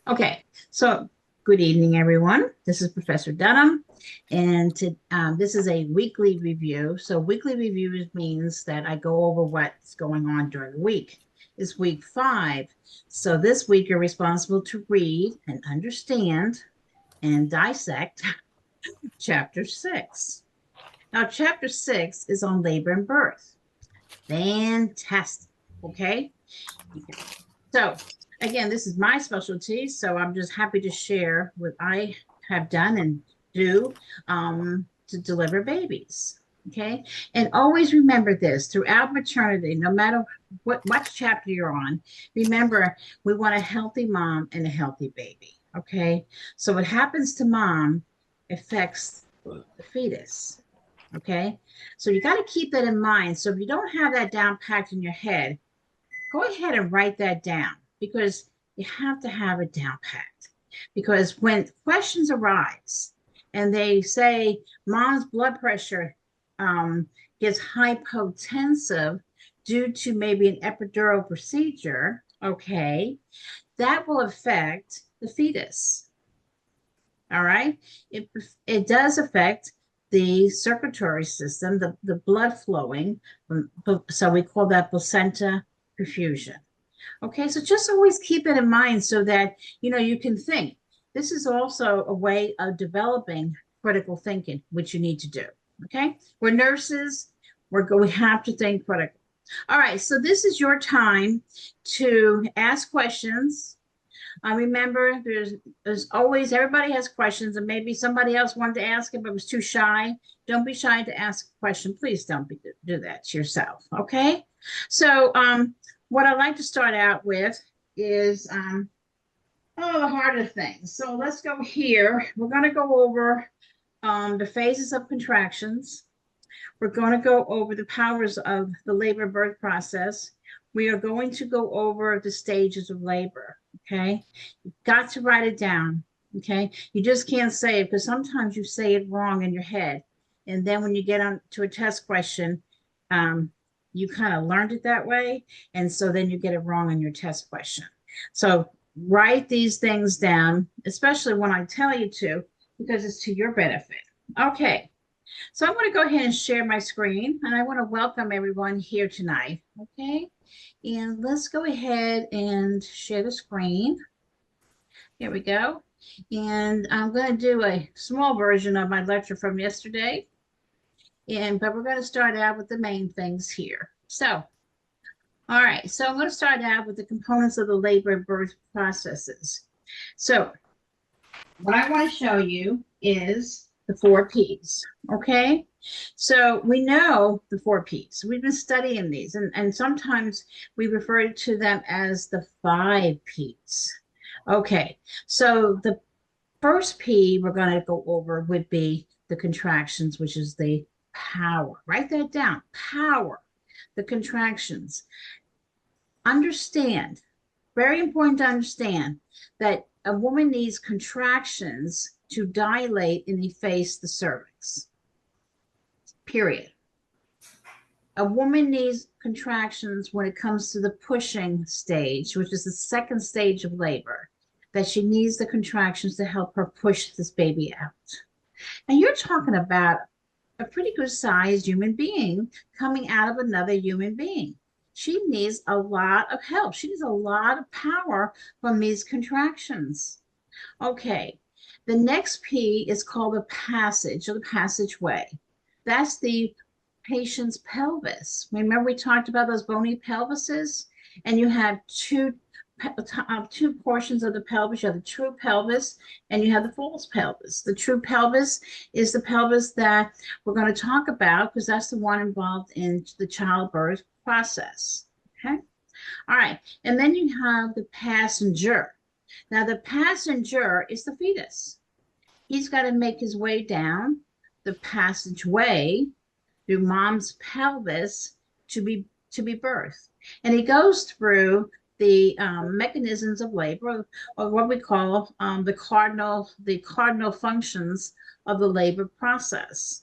Okay, so good evening, everyone. This is Professor Dunham, and this is a weekly review. So, weekly reviews means that I go over what's going on during the week. It's week 5. So, this week you're responsible to read and understand and dissect chapter 6. Now, chapter 6 is on labor and birth. Fantastic. Okay. So, again, this is my specialty. So, I'm just happy to share what I have done and do to deliver babies. Okay. And always remember this throughout maternity, no matter what chapter you're on, remember we want a healthy mom and a healthy baby. Okay. So, what happens to mom affects the fetus. Okay. So, you got to keep that in mind. So, if you don't have that down packed in your head, go ahead and write that down because you have to have it down packed. Because when questions arise and they say mom's blood pressure gets hypotensive due to maybe an epidural procedure, okay, that will affect the fetus. All right. It does affect the circulatory system, the blood flowing. So we call that placenta perfusion. Okay, so just always keep it in mind so that you can think. This is also a way of developing critical thinking, which you need to do. Okay, we're nurses. We have to think critical. All right, so this is your time to ask questions. Remember, there's always everybody has questions, and maybe somebody else wanted to ask it but was too shy. Don't be shy to ask a question. Please don't do that to yourself. Okay, so what I'd like to start out with is the harder things. So let's go here. We're going to go over the phases of contractions. We're going to go over the powers of the labor birth process. We are going to go over the stages of labor. Okay, you've got to write it down. Okay, you just can't say it because sometimes you say it wrong in your head, and then when you get on to a test question, you kind of learned it that way, and so then you get it wrong in your test question. So write these things down, especially when I tell you to, because it's to your benefit. Okay, so I'm going to go ahead and share my screen, and I want to welcome everyone here tonight. Okay, and let's go ahead and share the screen. Here we go. And I'm going to do a small version of my lecture from yesterday. But we're going to start out with the main things here. So, all right. So I'm going to start out with the components of the labor and birth processes. So what I want to show you is the 4 P's. Okay. So we know the 4 P's. We've been studying these, and sometimes we refer to them as the 5 P's. Okay. So the first P we're going to go over would be the contractions, which is the power. Write that down. Power. The contractions. Understand. Very important to understand that a woman needs contractions to dilate and efface the cervix. Period. A woman needs contractions when it comes to the pushing stage, which is the second stage of labor, that she needs the contractions to help her push this baby out. And you're talking about a pretty good sized human being coming out of another human being. She needs a lot of help. She needs a lot of power from these contractions. Okay, the next P is called the passage or the passageway. That's the patient's pelvis. Remember we talked about those bony pelvises? And you have two portions of the pelvis. You have the true pelvis and you have the false pelvis. The true pelvis is the pelvis that we're going to talk about because that's the one involved in the childbirth process. Okay. All right. And then you have the passenger. Now, the passenger is the fetus. He's got to make his way down the passageway through mom's pelvis to be birthed. And he goes through the mechanisms of labor, or what we call the cardinal functions of the labor process.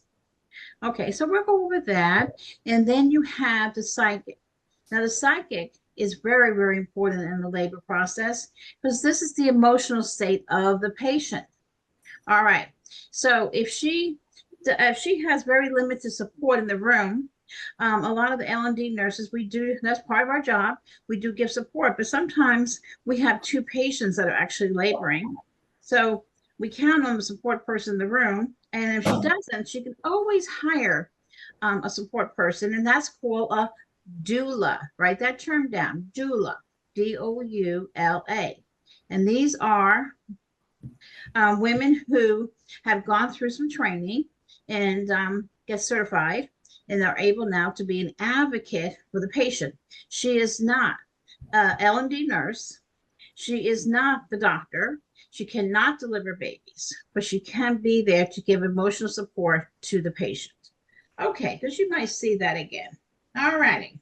Okay, so we'll go over that, and then you have the psychic. Now, the psychic is very, very important in the labor process because this is the emotional state of the patient. All right. So if she has very limited support in the room, a lot of the L&D nurses, we do, that's part of our job. We do give support, but sometimes we have two patients that are actually laboring. So we count on the support person in the room. And if she doesn't, she can always hire a support person, and that's called a doula. Write that term down, doula, DOULA. And these are women who have gone through some training and get certified, and are able now to be an advocate for the patient. She is not a L&D nurse. She is not the doctor. She cannot deliver babies, but she can be there to give emotional support to the patient. Okay, because you might see that again. All righty.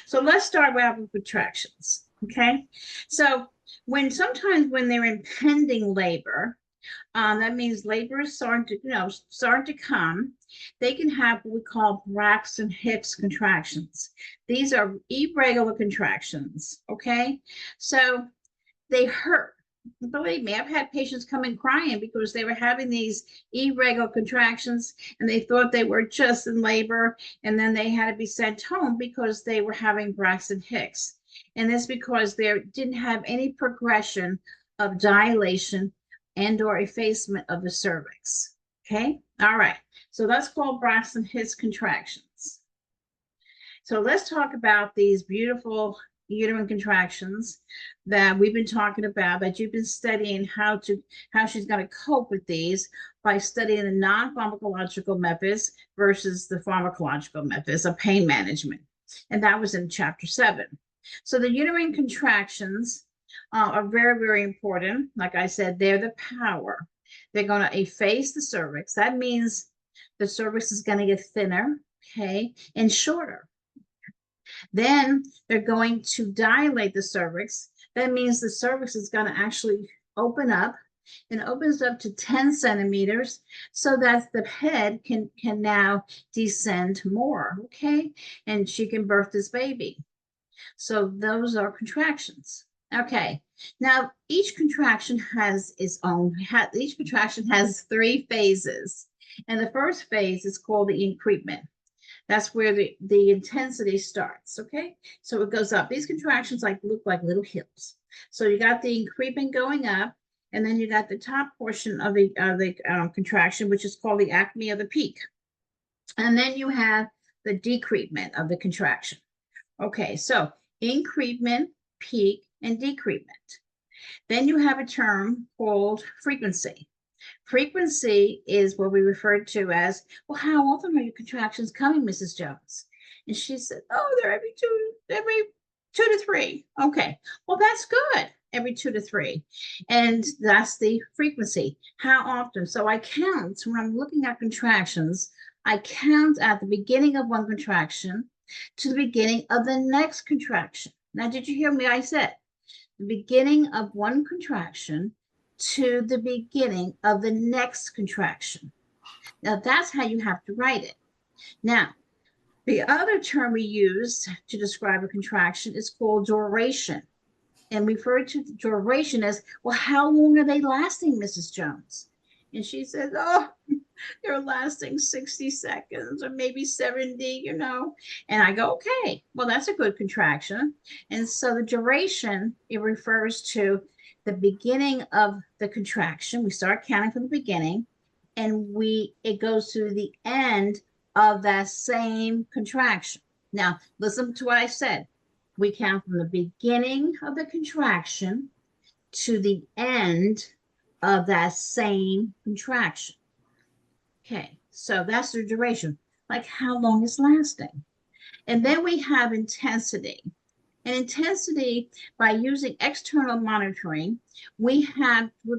So let's start with contractions. Okay, so sometimes when they're in pending labor, that means labor is starting to come. They can have what we call Braxton Hicks contractions. These are irregular contractions. Okay, so they hurt. Believe me, I've had patients come in crying because they were having these irregular contractions and they thought they were just in labor, and then they had to be sent home because they were having Braxton Hicks. And that's because they didn't have any progression of dilation and or effacement of the cervix. Okay, all right. So that's called Braxton Hicks contractions. So let's talk about these beautiful uterine contractions that we've been talking about, that you've been studying how she's going to cope with these by studying the non-pharmacological methods versus the pharmacological methods of pain management. And that was in chapter 7. So the uterine contractions are very, very important. Like I said, they're the power. They're going to efface the cervix. That means the cervix is going to get thinner, okay, and shorter. Then they're going to dilate the cervix. That means the cervix is going to actually open up, and opens up to 10 centimeters so that the head can now descend more, okay? And she can birth this baby. So those are contractions. Okay, now each contraction has its own, each contraction has 3 phases. And the first phase is called the increment. That's where the intensity starts, okay? So it goes up. These contractions look like little hills. So you got the increment going up, and then you got the top portion of the contraction, which is called the acme of the peak. And then you have the decrement of the contraction. Okay, so increment, peak, and decrement. Then you have a term called frequency. Frequency is what we refer to as, well, how often are your contractions coming, Mrs. Jones? And she said, oh, they're every two to three. Okay, well, that's good. Every 2 to 3. And that's the frequency. How often? So I count when I'm looking at contractions. I count at the beginning of one contraction to the beginning of the next contraction. Now, did you hear me? I said the beginning of one contraction to the beginning of the next contraction. Now, that's how you have to write it. Now, the other term we use to describe a contraction is called duration. And refer to the duration as, well, how long are they lasting, Mrs. Jones? And she says, oh, they're lasting 60 seconds or maybe 70, you know. And I go, okay, well, that's a good contraction. And so the duration, it refers to the beginning of the contraction. We start counting from the beginning, and it goes to the end of that same contraction. Now, listen to what I said. We count from the beginning of the contraction to the end of that same contraction. Okay, so that's the duration, like how long it's lasting. And then we have intensity. And intensity, by using external monitoring, we're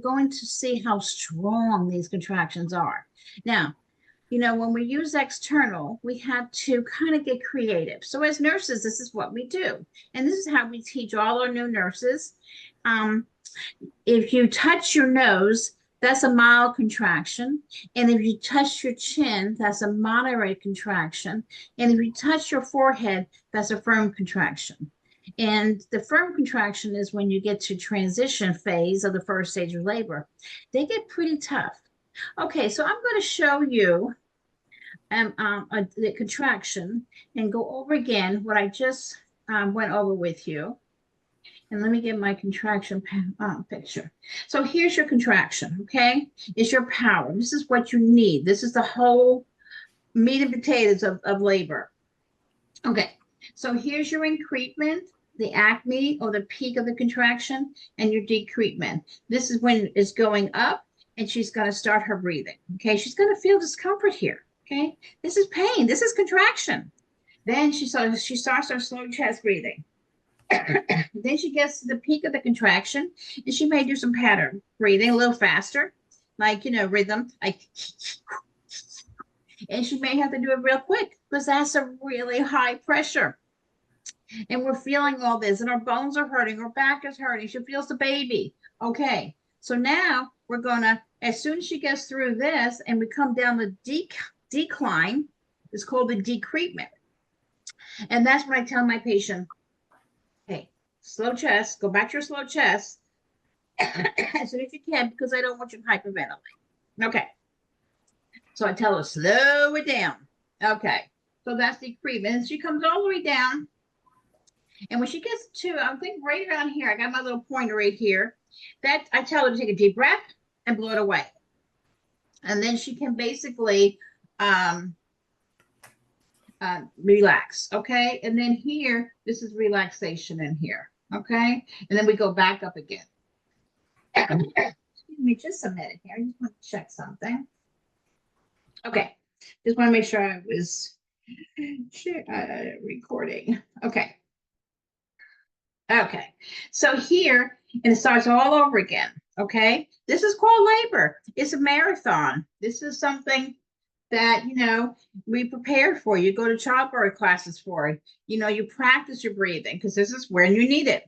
going to see how strong these contractions are. Now, you know, when we use external, we have to kind of get creative. So as nurses, this is what we do. And this is how we teach all our new nurses. If you touch your nose, that's a mild contraction. And if you touch your chin, that's a moderate contraction. And if you touch your forehead, that's a firm contraction. And the firm contraction is when you get to transition phase of the first stage of labor. They get pretty tough. Okay, so I'm going to show you the contraction and go over again what I just went over with you. And let me get my contraction picture. So here's your contraction, okay? It's your power. This is what you need. This is the whole meat and potatoes of labor. Okay, so here's your increment, the acme or the peak of the contraction, and your decrement. This is when it's going up and she's going to start her breathing, okay? She's going to feel discomfort here, okay? This is pain. This is contraction. Then she starts her slow chest breathing. Then she gets to the peak of the contraction and she may do some pattern breathing a little faster, like, rhythm, like, and she may have to do it real quick because that's a really high pressure. And we're feeling all this and our bones are hurting, our back is hurting. She feels the baby. Okay. So now we're going to, as soon as she gets through this and we come down the decline, it's called the decrement. And that's when I tell my patient, hey, slow chest, go back to your slow chest as soon as you can, because I don't want you to hyperventilate. Okay. So I tell her, slow it down. Okay. So that's decrement. And she comes all the way down. And when she gets to, I think right around here, I got my little pointer right here, that I tell her to take a deep breath and blow it away. And then she can basically relax, okay? And then here, this is relaxation in here, okay? And then we go back up again. Excuse me just a minute here. I just want to check something. Okay, just want to make sure I was recording. Okay. Okay, so here, and it starts all over again, okay? This is called labor. It's a marathon. This is something that, we prepare for. You go to childbirth classes for it. You practice your breathing because this is when you need it.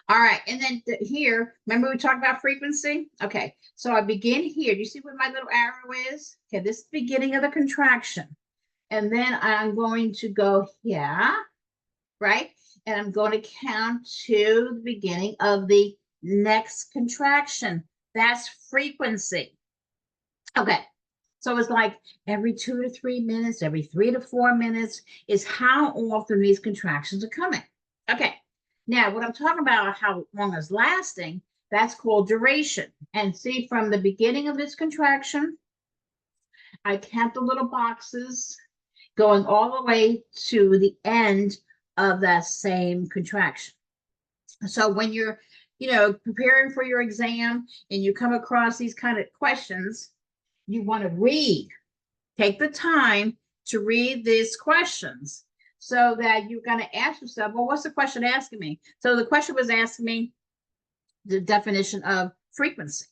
All right, and then here, remember we talked about frequency? Okay, so I begin here. Do you see where my little arrow is? Okay, this is the beginning of the contraction. And then I'm going to go here, right? And I'm going to count to the beginning of the next contraction. That's frequency. Okay, so it's like every 2 to 3 minutes, every 3 to 4 minutes is how often these contractions are coming. Okay, now what I'm talking about, how long is lasting, that's called duration. And see, from the beginning of this contraction, I count the little boxes going all the way to the end of that same contraction. So when you're, preparing for your exam and you come across these kind of questions, you want to read. Take the time to read these questions so that you're going to ask yourself, well, what's the question asking me? So the question was asking me the definition of frequency.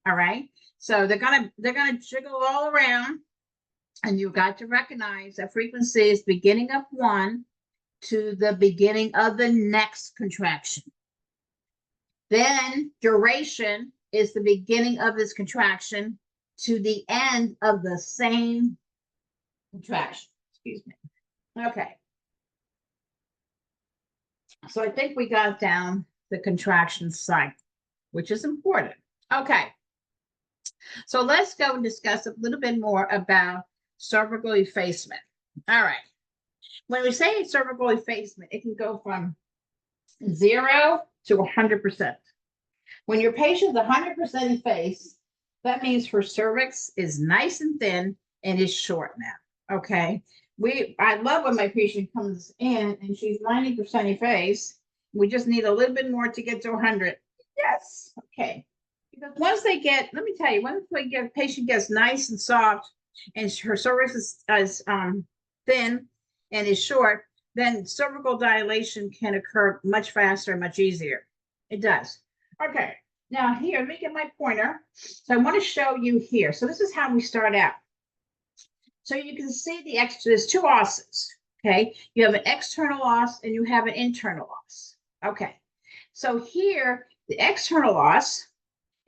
All right. So they're gonna jiggle all around, and you got to recognize that frequency is beginning of one to the beginning of the next contraction. Then duration is the beginning of this contraction to the end of the same contraction. Excuse me. Okay. So I think we got down the contraction cycle, which is important. Okay. So let's go and discuss a little bit more about cervical effacement. All right. When we say cervical effacement, it can go from 0 to 100%. When your patient's 100% effaced, that means her cervix is nice and thin and is short now. Okay. I love when my patient comes in and she's 90% effaced. We just need a little bit more to get to 100. Yes. Okay. Because once they get, let me tell you, once patient gets nice and soft and her cervix is thin and is short, then cervical dilation can occur much faster and much easier. It does. Okay. Now here, let me get my pointer. So I want to show you here. So this is how we start out. So you can see there's two osses, okay? You have an external os and you have an internal os, okay? So here, the external os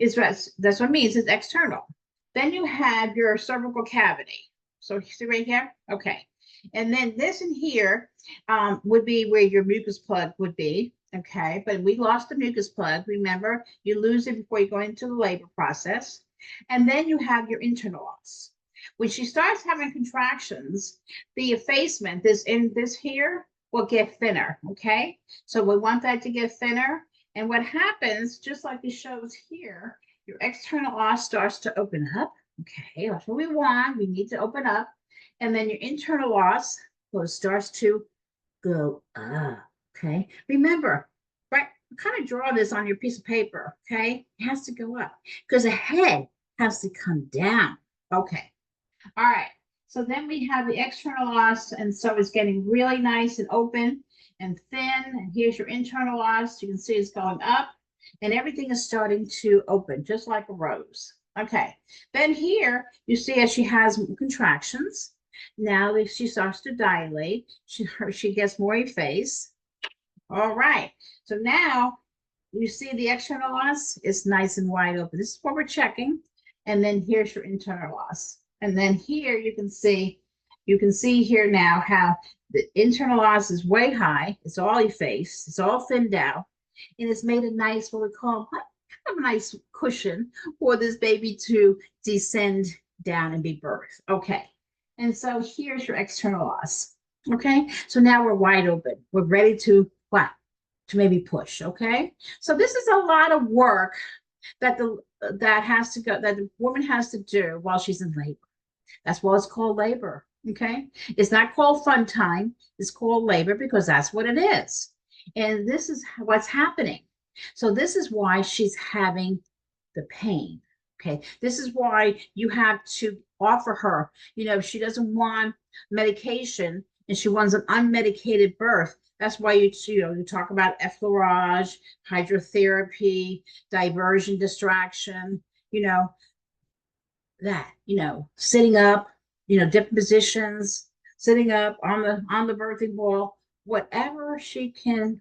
is that's what it means. It's external. Then you have your cervical cavity. So see right here? Okay. And then this in here would be where your mucus plug would be. Okay. But we lost the mucus plug. Remember, you lose it before you go into the labor process. And then you have your internal os. When she starts having contractions, the effacement, this in this here, will get thinner. Okay. So we want that to get thinner. And what happens, just like it shows here, your external os starts to open up. Okay, that's what we want. We need to open up. And then your internal os starts to go up. Okay, remember, right? Kind of draw this on your piece of paper. Okay, it has to go up because the head has to come down. Okay, all right. So then we have the external os, and so it's getting really nice and open and thin. And here's your internal os. You can see it's going up, and everything is starting to open, just like a rose. Okay. Then here you see as she has contractions. Now that she starts to dilate, she gets more effaced. All right. So now you see the external os is nice and wide open. This is what we're checking. And then here's your internal os. And then here you can see here now how the internal os is way high. It's all effaced. It's all thinned out. And it's made a nice, what we call kind of a nice cushion for this baby to descend down and be birthed. Okay. And so here's your external os. Okay. So now we're wide open. We're ready to what? To maybe push. Okay. So this is a lot of work that the woman has to do while she's in labor. That's why it's called labor. Okay. It's not called fun time. It's called labor because that's what it is. And this is what's happening. So this is why she's having the pain. Okay. This is why you have to offer her, if she doesn't want medication and she wants an unmedicated birth. That's why you talk about effleurage, hydrotherapy, diversion, distraction, sitting up, different positions, sitting up on the birthing ball, whatever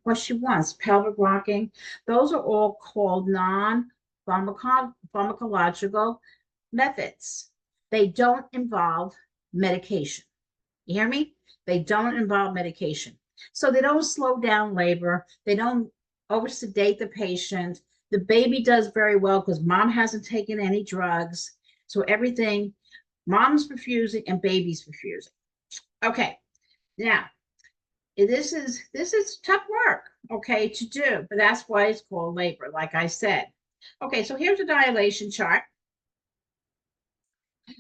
what she wants, pelvic rocking. Those are all called non-pharmacological methods. They don't involve medication. You hear me? They don't involve medication. So they don't slow down labor. They don't oversedate the patient. The baby does very well because mom hasn't taken any drugs. So everything, mom's perfusing and baby's perfusing. Okay, now this is tough work, okay, to do, but that's why it's called labor, like I said. Okay, so here's a dilation chart,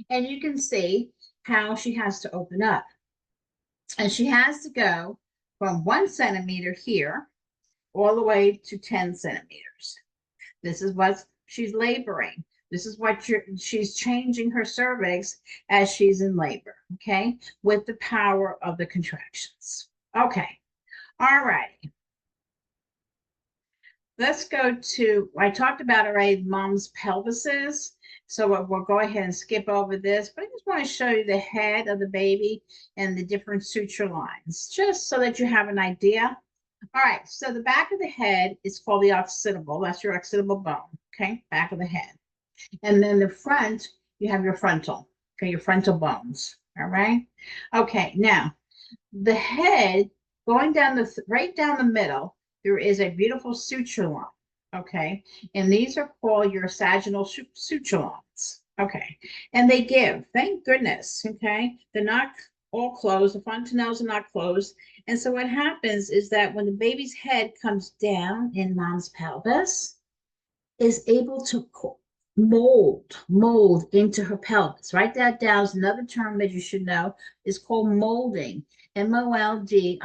and you can see how she has to open up, and she has to go from 1 centimeter here all the way to 10 centimeters. This is what she's laboring. This is what she's changing her cervix as she's in labor, okay, with the power of the contractions. Okay, all righty. Let's go to, I talked about already mom's pelvises. So we'll go ahead and skip over this, but I just want to show you the head of the baby and the different suture lines, just so that you have an idea. All right, so the back of the head is called the occipital. That's your occipital bone, okay, back of the head. And then the front, you have your frontal, okay, your frontal bones, all right? Okay, now, the head, going down right down the middle, there is a beautiful suture line, okay? And these are called your sagittal suture lines, okay? And they give, thank goodness, okay? They're not all closed, the fontanelles are not closed. And so what happens is that when the baby's head comes down in mom's pelvis, is able to mold into her pelvis. Write that down. Is another term that you should know is called molding, molding.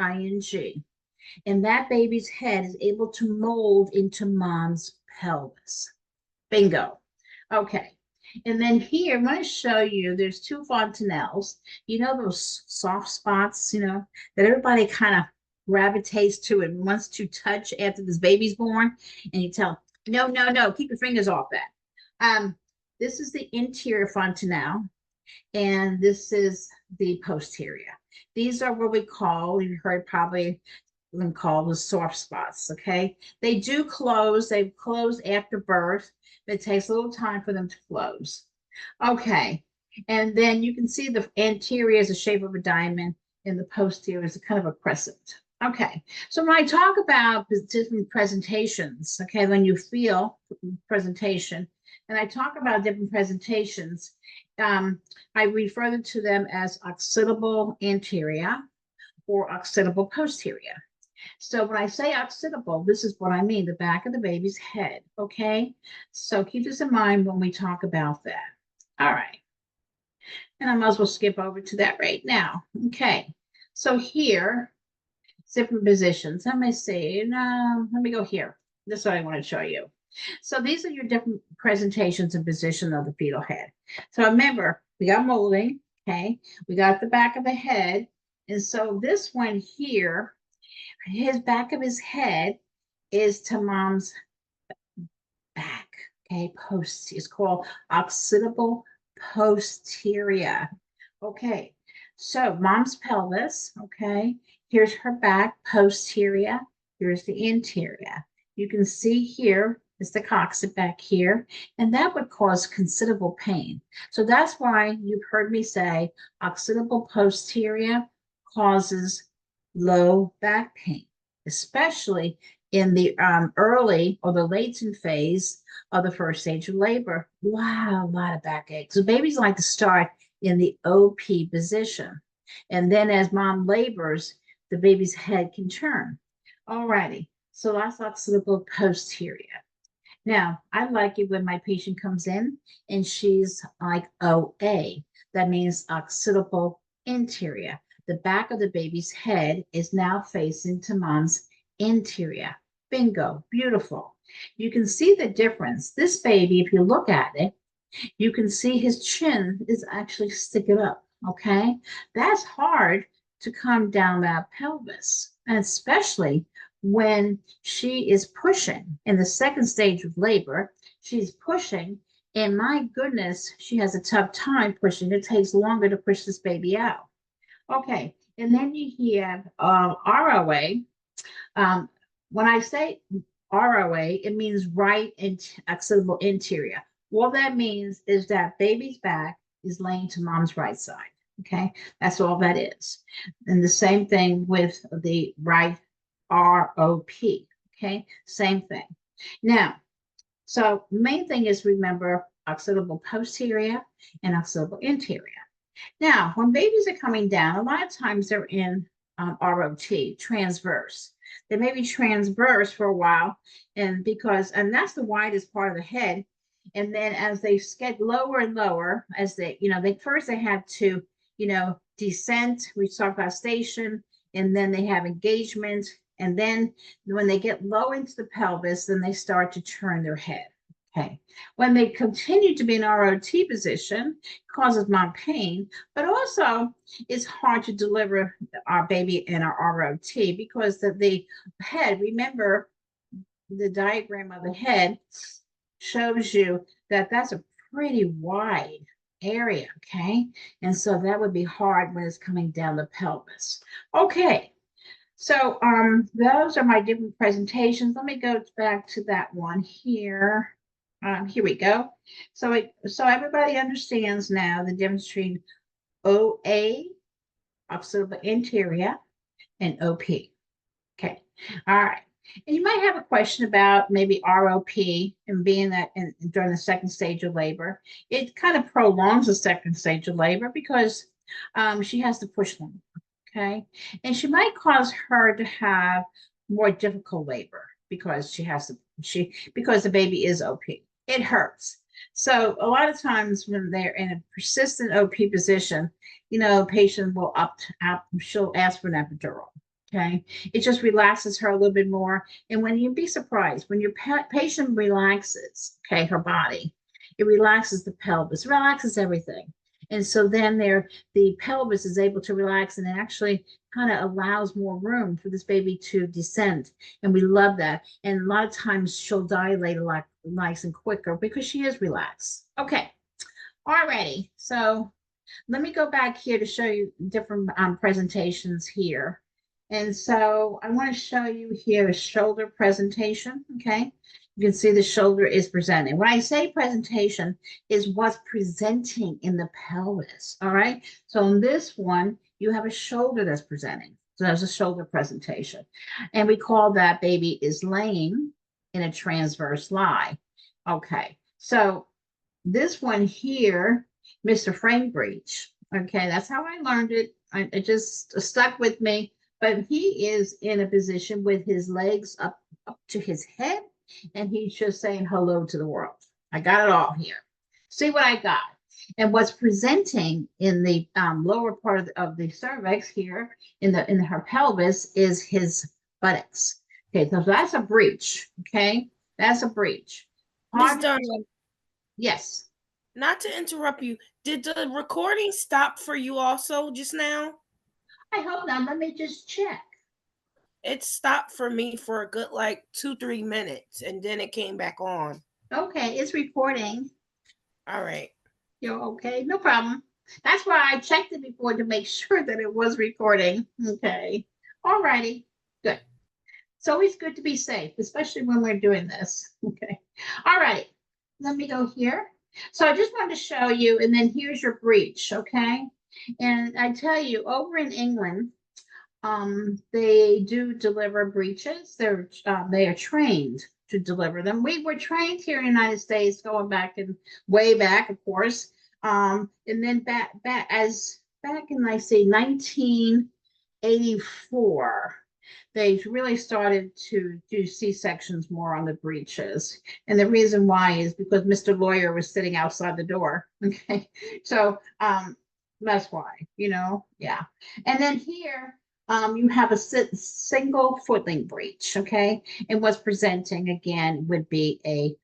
And that baby's head is able to mold into mom's pelvis. Bingo. Okay. And then here, I'm going to show you, there's 2 fontanelles. You know those soft spots, that everybody kind of gravitates to and wants to touch after this baby's born. And you tell, no, keep your fingers off that. This is the interior fontanelle, and this is the posterior. These are what we call, you've heard probably them called the soft spots. Okay, they do close. They close after birth. It takes a little time for them to close. Okay, and then you can see the anterior is the shape of a diamond, and the posterior is a kind of a crescent. Okay, so when I talk about different presentations, okay, when you feel presentation, and I talk about different presentations, I refer to them as occipital anterior or occipital posterior. So when I say occipital, this is what I mean, the back of the baby's head, okay? So keep this in mind when we talk about that. All right. And I might as well skip over to that right now. Okay. So here, different positions. Let me see. Let me go here. This is what I want to show you. So these are your different presentations and position of the fetal head. So remember, we got molding, okay? We got the back of the head. And so this one here, his back of his head is to mom's back, okay? Post is called occipital posterior. Okay, so mom's pelvis, okay? Here's her back, posterior. Here's the interior. You can see here is the coccyx back here, and that would cause considerable pain. So that's why you've heard me say occipital posterior causes low back pain, especially in the early or the latent phase of the first stage of labor. Wow, a lot of backache. So babies like to start in the OP position. And then as mom labors, the baby's head can turn. Alrighty, so that's occipital posterior. Now, I like it when my patient comes in and she's like OA. That means occipital interior. The back of the baby's head is now facing to mom's interior. Bingo, beautiful. You can see the difference. This baby, if you look at it, you can see his chin is actually sticking up, okay? That's hard to come down that pelvis, and especially when she is pushing in the second stage of labor, she's pushing, and my goodness, she has a tough time pushing. It takes longer to push this baby out. Okay, and then you have ROA. When I say ROA, it means right occipital interior. What that means is that baby's back is laying to mom's right side. Okay, that's all that is. And the same thing with the right ROP. Okay, same thing. Now, so main thing is remember occipital posterior and occipital interior. Now, when babies are coming down, a lot of times they're in ROT, transverse. They may be transverse for a while, and that's the widest part of the head. And then as they get lower and lower, as they first they have to, descent. We talk about station, and then they have engagement. And then when they get low into the pelvis, then they start to turn their head. Okay. When they continue to be in ROT position, causes mom pain, but also it's hard to deliver our baby in our ROT because the head, remember the diagram of the head shows you that that's a pretty wide area, okay? And so that would be hard when it's coming down the pelvis. Okay. So those are my different presentations. Let me go back to that one here. Here we go. So everybody understands now the difference between OA, occipital interior, and OP. Okay. All right. And you might have a question about maybe ROP and being that during the second stage of labor. It kind of prolongs the second stage of labor because she has to push them. Okay. And she might cause her to have more difficult labor because because the baby is OP. It hurts. So a lot of times when they're in a persistent OP position, patient will she'll ask for an epidural. Okay. It just relaxes her a little bit more. And when you'd be surprised, when your patient relaxes, okay, her body, it relaxes the pelvis, relaxes everything. And so then the pelvis is able to relax and it actually kind of allows more room for this baby to descend. And we love that. And a lot of times she'll dilate a lot nice and quicker because she is relaxed. Okay. Alrighty. So let me go back here to show you different presentations here. And so I want to show you here a shoulder presentation, okay? You can see the shoulder is presenting. When I say presentation, is what's presenting in the pelvis, all right? So in this one, you have a shoulder that's presenting. So there's a shoulder presentation. And we call that baby is laying in a transverse lie. Okay, so this one here, Mr. Frame Breach. Okay, that's how I learned it. It just stuck with me. But he is in a position with his legs up to his head, and he's just saying hello to the world. I got it all here. See what I got. And what's presenting in the lower part of the cervix here in her pelvis is his buttocks. Okay, so that's a breach. Okay, that's a breach. Miss Dunham, Yes. not to interrupt you, did the recording stop for you also just now? I hope not. Let me just check. It stopped for me for a good like 2-3 minutes and then it came back on. Okay, it's recording. All right. You're okay, no problem. That's why I checked it before to make sure that it was recording. Okay. All righty. Good. It's always good to be safe, especially when we're doing this. Okay. All right. Let me go here. So I just wanted to show you, and then here's your breech, okay? And I tell you, over in England, they do deliver breeches. They are trained to deliver them. We were trained here in the United States, going back and way back, of course. And then back in, I say, 1984, they really started to do C-sections more on the breeches. And the reason why is because Mr. Lawyer was sitting outside the door. Okay. So that's why, yeah. And then here, you have a single footling breech, okay? And what's presenting again would be a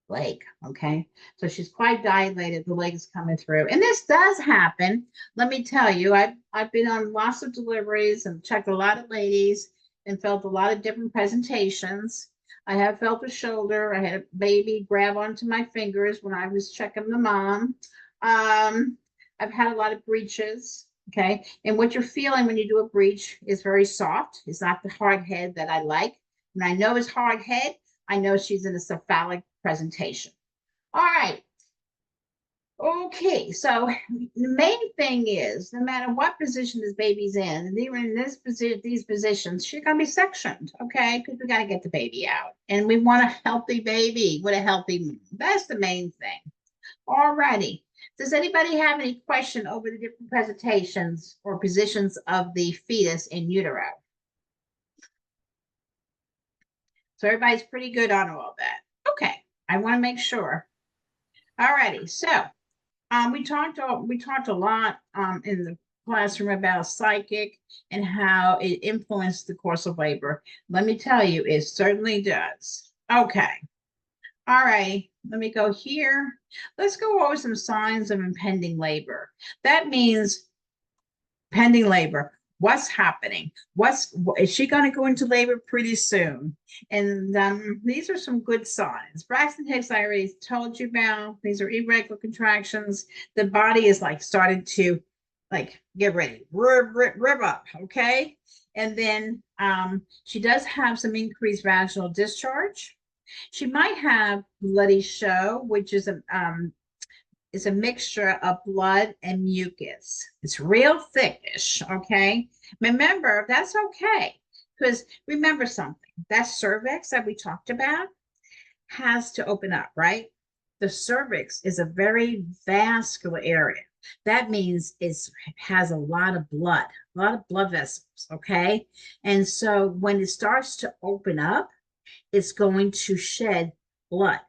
leg, okay? So she's quite dilated, the leg is coming through. And this does happen. Let me tell you, I've been on lots of deliveries and checked a lot of ladies and felt a lot of different presentations. I have felt a shoulder. I had a baby grab onto my fingers when I was checking the mom. I've had a lot of breaches. Okay. And what you're feeling when you do a breach is very soft. It's not the hard head that I like. When I know it's hard head, I know she's in a cephalic presentation. All right. Okay, so the main thing is no matter what position this baby's in, and even in these positions, she's gonna be sectioned, okay? Because we gotta get the baby out. And we want a healthy baby with a healthy, that's the main thing. All righty. Does anybody have any question over the different presentations or positions of the fetus in utero? So everybody's pretty good on all that. Okay, I want to make sure. All righty. So we talked a lot in the classroom about psychic and how it influenced the course of labor. Let me tell you, it certainly does. Okay. All right, let me go here. Let's go over some signs of impending labor. That means pending labor. What's happening? Is she going to go into labor pretty soon? And these are some good signs. Braxton Hicks, I already told you about. These are irregular contractions. The body is like starting to get ready, rev up, okay? And then she does have some increased vaginal discharge. She might have bloody show, which is a mixture of blood and mucus. It's real thickish, okay? Remember, that's okay, because remember something, that cervix that we talked about has to open up, right? The cervix is a very vascular area. That means it has a lot of blood vessels, okay? And so when it starts to open up, it's going to shed blood.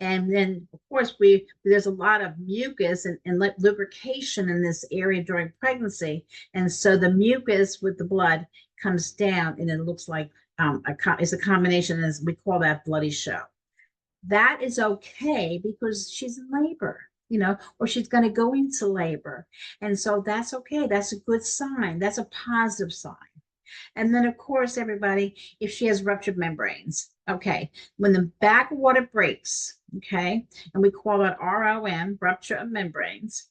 And then, of course, there's a lot of mucus and lubrication in this area during pregnancy. And so the mucus with the blood comes down and it looks like it's a combination, as we call that bloody show. That is okay because she's in labor, or she's going to go into labor. And so that's okay. That's a good sign. That's a positive sign. And then, of course, everybody, if she has ruptured membranes, okay, when the back water breaks, okay, and we call it ROM, rupture of membranes,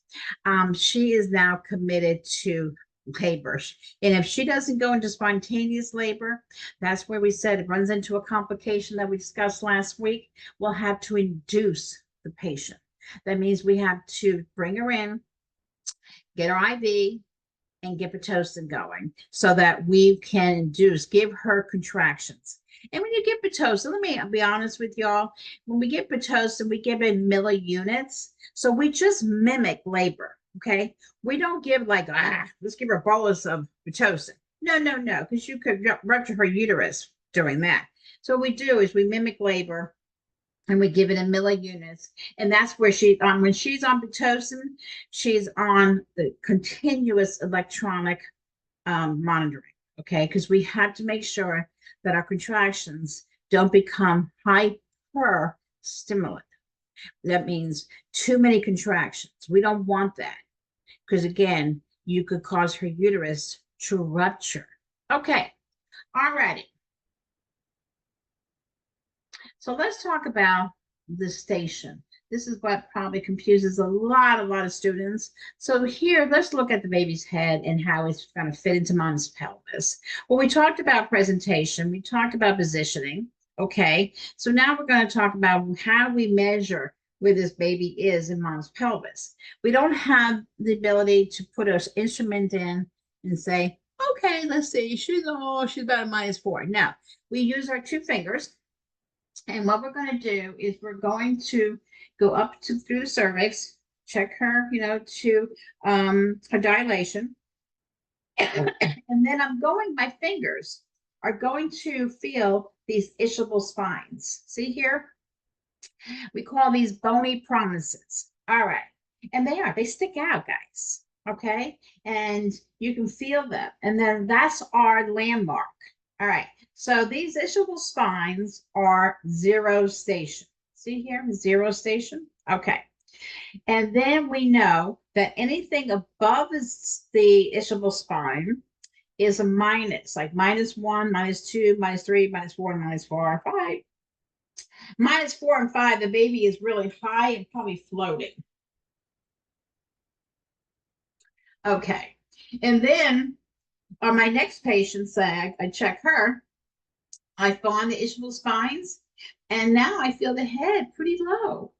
she is now committed to labor. And if she doesn't go into spontaneous labor, that's where we said it runs into a complication that we discussed last week. We'll have to induce the patient. That means we have to bring her in, get her IV, and get Pitocin going so that we can induce, give her contractions. And when you give Pitocin, let me be honest with y'all, when we give Pitocin, we give it milliunits. So we just mimic labor, okay? We don't give like, let's give her a bolus of Pitocin. No, no, no, because you could rupture her uterus doing that. So what we do is we mimic labor and we give it in milliunits. And that's where when she's on Pitocin, she's on the continuous electronic monitoring, okay? Because we have to make sure that our contractions don't become hyper stimulant. That means too many contractions. We don't want that because, again, you could cause her uterus to rupture. Okay, all righty. So let's talk about the station. This is what probably confuses a lot of students. So here, let's look at the baby's head and how it's going to fit into mom's pelvis. Well, we talked about presentation. We talked about positioning. Okay, so now we're going to talk about how we measure where this baby is in mom's pelvis. We don't have the ability to put an instrument in and say, okay, let's see, she's about a -4. No, we use our 2 fingers. And what we're going to do is we're going to go up through the cervix, check her, to her dilation. And then my fingers are going to feel these ischial spines. See here? We call these bony prominences. All right. And they stick out, guys. Okay. And you can feel them. And then that's our landmark. All right. So these ischial spines are 0 station. See here, 0 station. Okay. And then we know that anything above the ischial spine is a minus, like -1, -2, -3, -4, and -4, 5. -4 and 5, the baby is really high and probably floating. Okay. And then on my next patient, say I check her, I find the ischial spines, and now I feel the head pretty low.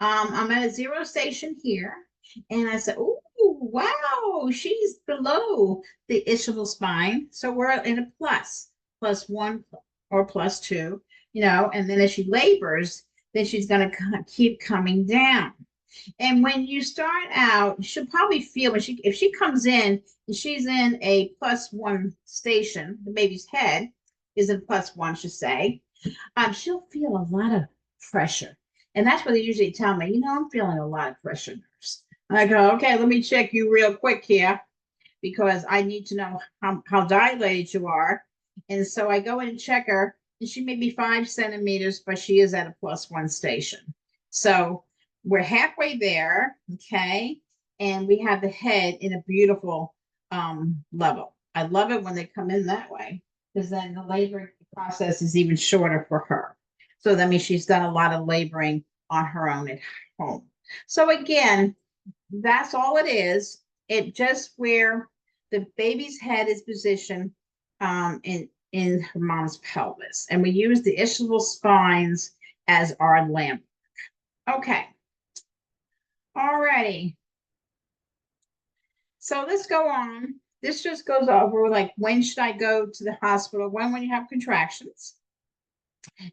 I'm at a 0 station here, and I said, "Oh, wow, she's below the ischial spine." So we're in a +1 or +2, and then as she labors, then she's going to keep coming down. And when you start out, she'll probably feel if she comes in and she's in a +1 station, the baby's head is in +1, should say, she'll feel a lot of pressure. And that's what they usually tell me, I'm feeling a lot of pressure, nurse. I go, okay, let me check you real quick here because I need to know how dilated you are. And so I go in and check her, and she may be 5 centimeters, but she is at a +1 station. So we're halfway there, okay? And we have the head in a beautiful level. I love it when they come in that way because then the labor process is even shorter for her. So that means she's done a lot of laboring on her own at home. So again, that's all it is. It just where the baby's head is positioned in her mom's pelvis. And we use the ischial spines as our landmark. Okay. Alrighty. So let's go on. This just goes over like when should I go to the hospital? When you have contractions.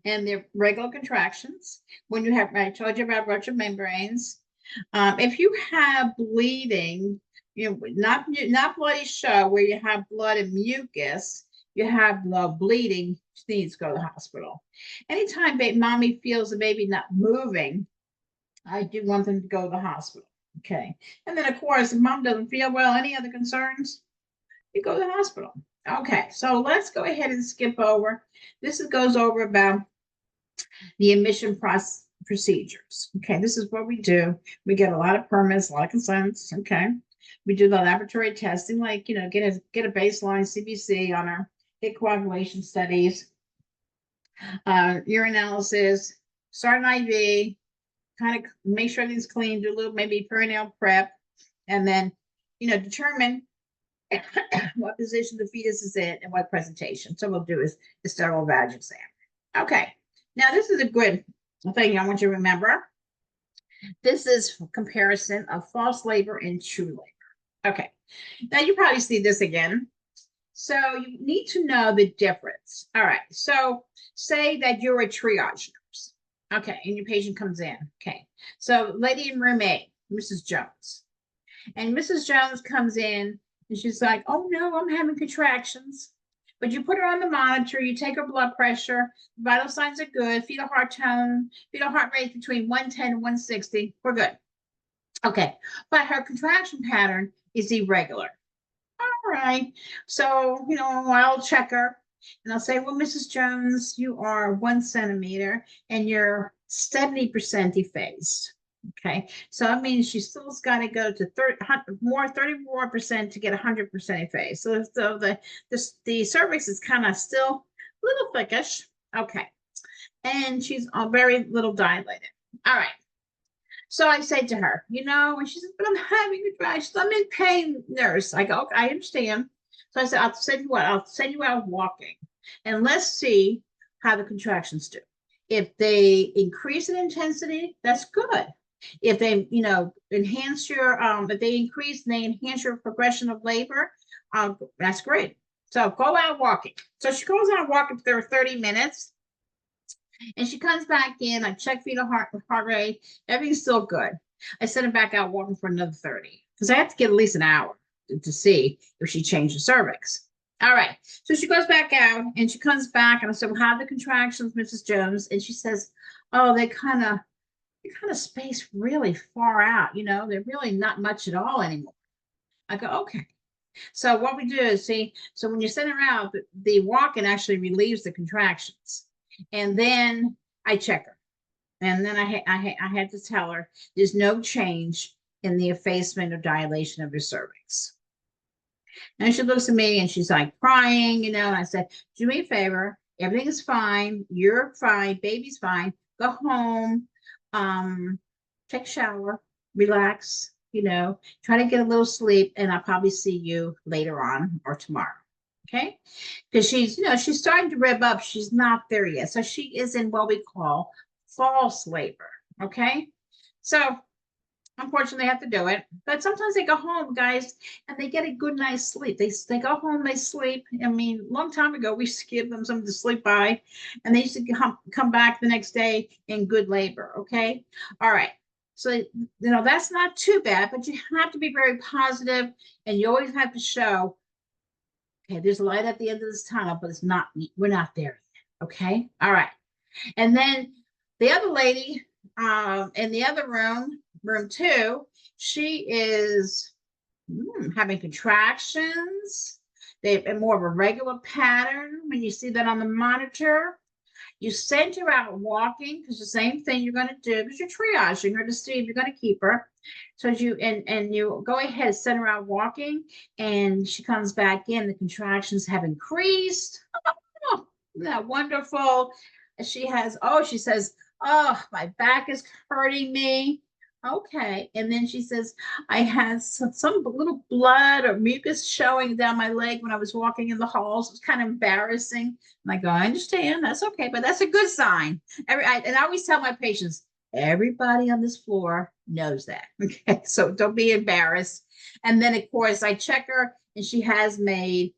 And they're regular contractions. When you have, I told you about ruptured membranes. If you have bleeding, not bloody show where you have blood and mucus, you have bleeding, she needs to go to the hospital. Anytime mommy feels the baby not moving, I do want them to go to the hospital. Okay. And then, of course, if mom doesn't feel well, any other concerns, you go to the hospital. Okay. So let's go ahead and skip over. This goes over about the admission procedures. Okay. This is what we do. We get a lot of permits, a lot of consents. Okay. We do the laboratory testing, like, get a baseline CBC on our hip coagulation studies, urinalysis, start an IV, kind of make sure everything's clean, do a little maybe perineal prep, and then, determine what position the fetus is in, and what presentation. So we'll do is the sterile vag exam. Okay, now this is a good thing I want you to remember. This is comparison of false labor and true labor. Okay, now you probably see this again. So you need to know the difference. All right, so say that you're a triage nurse. Okay, and your patient comes in. Okay, so lady in room A, Mrs. Jones. And Mrs. Jones comes in and she's like, oh no, I'm having contractions. But you put her on the monitor, you take her blood pressure, vital signs are good, fetal heart tone, fetal heart rate between 110 and 160. We're good. Okay, but her contraction pattern is irregular. All right, so, I'll check her and I'll say, well, Mrs. Jones, you are 1 centimeter and you're 70% effaced. Okay, so that means she still's got to go to 34% to get 100% effaced. So the cervix is kind of still a little thickish. Okay, and she's very little dilated. All right. So I said to her, and she said, but I'm having contractions. I'm in pain, nurse. I go, okay, I understand. So I said, I'll send you out walking and let's see how the contractions do. If they increase in intensity, that's good. If they, enhance if they increase and they enhance your progression of labor, that's great. So go out walking. So she goes out walking for 30 minutes. And she comes back in. I check fetal heart rate. Everything's still good. I send her back out walking for another 30 because I have to get at least an hour to see if she changed the cervix. All right. So she goes back out and she comes back and I said, well, how are the contractions, Mrs. Jones? And she says, oh, they kind of space really far out. They're really not much at all anymore. I go, okay. So what we do is so when you send her out, the walking actually relieves the contractions. And then I check her. And then I had to tell her there's no change in the effacement or dilation of your cervix. And she looks at me and she's like crying, and I said, do me a favor, everything is fine, you're fine, baby's fine, go home, take a shower, relax, try to get a little sleep, and I'll probably see you later on or tomorrow. Okay, because she's starting to rev up. She's not there yet. So she is in what we call false labor. Okay, so unfortunately, they have to do it. But sometimes they go home, guys, and they get a good night's sleep. They go home, they sleep. I mean, a long time ago, we used to give them something to sleep by, and they used to come back the next day in good labor. Okay, all right. So that's not too bad, but you have to be very positive, and you always have to show, okay, there's a light at the end of this tunnel, but we're not there yet. Okay. All right. And then the other lady in the other room 2, she is having contractions. They have more of a regular pattern when you see that on the monitor. You send her out walking because the same thing you're going to do because you're triaging her to see if you're going to keep her. So you go ahead, send her out walking, and she comes back in. The contractions have increased. Oh, isn't that wonderful? She says, oh, my back is hurting me. Okay. And then she says, I had some little blood or mucus showing down my leg when I was walking in the halls. It was kind of embarrassing. And I go, I understand. That's okay. But that's a good sign. And I always tell my patients, everybody on this floor knows that. Okay. So don't be embarrassed. And then, of course, I check her and she has made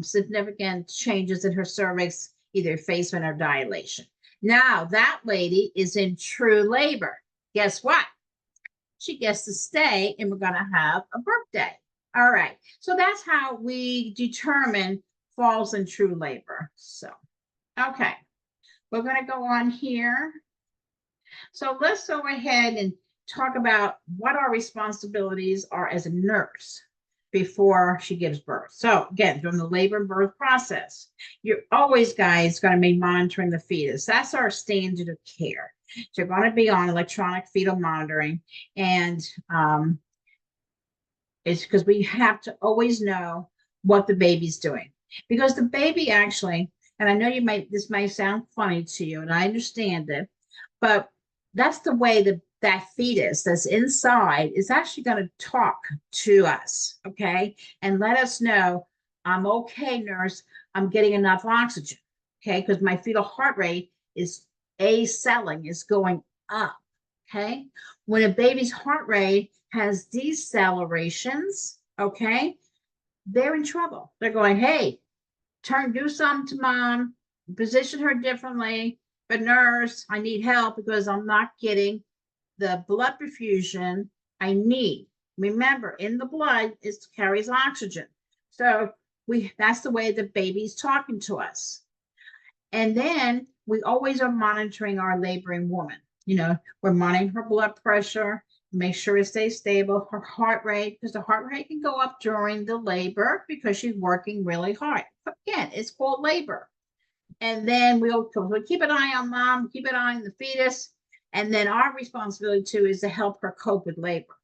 significant changes in her cervix, either effacement or dilation. Now, that lady is in true labor. Guess what? She gets to stay and we're going to have a birthday. All right. So that's how we determine false and true labor. So, okay. We're going to go on here. So let's go ahead and talk about what our responsibilities are as a nurse before she gives birth. So again, during the labor and birth process, you're always, guys, going to be monitoring the fetus. That's our standard of care. So you're going to be on electronic fetal monitoring, and it's because we have to always know what the baby's doing, because the baby actually, and I know this might sound funny to you, and I understand it, but that's the way that fetus that's inside is actually going to talk to us, okay? And let us know, I'm okay, nurse, I'm getting enough oxygen, okay? Because my fetal heart rate is acelling, is going up, okay? When a baby's heart rate has decelerations, okay, they're in trouble. They're going, hey, do something to mom, position her differently, but nurse, I need help because I'm not getting the blood perfusion I need. Remember, in the blood, it carries oxygen. So that's the way the baby's talking to us. And then we always are monitoring our laboring woman. You know, we're monitoring her blood pressure, make sure it stays stable, her heart rate, because the heart rate can go up during the labor because she's working really hard. Again, it's called labor. And then we'll keep an eye on mom, keep an eye on the fetus. And then our responsibility too is to help her cope with labor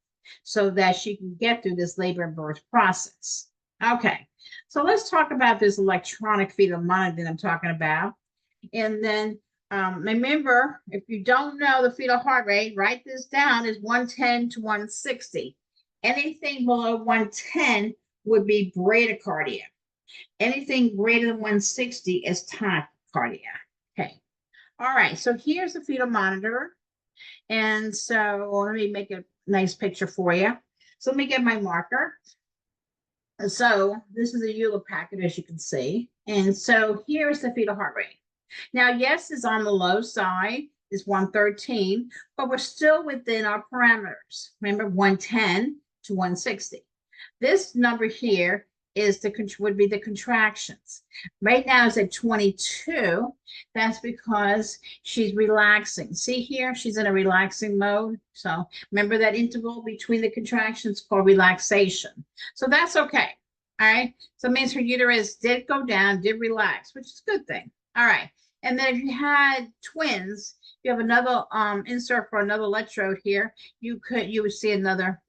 so that she can get through this labor and birth process. Okay, so let's talk about this electronic fetal monitoring I'm talking about. And then remember, if you don't know the fetal heart rate, write this down, is 110 to 160. Anything below 110 would be bradycardia. Anything greater than 160 is tachycardia. Okay. All right. So here's the fetal monitor. And so let me make a nice picture for you. So let me get my marker. So this is a EULA packet, as you can see. And so here's the fetal heart rate. Now, yes, it's on the low side, is 113, but we're still within our parameters. Remember, 110 to 160. This number here is would be the contractions. Right now it's at 22. That's because she's relaxing. See here, she's in a relaxing mode. So remember that interval between the contractions called relaxation. So that's okay. All right. So it means her uterus did go down, did relax, which is a good thing. All right. And then if you had twins, you have another insert for another electrode here, you would see another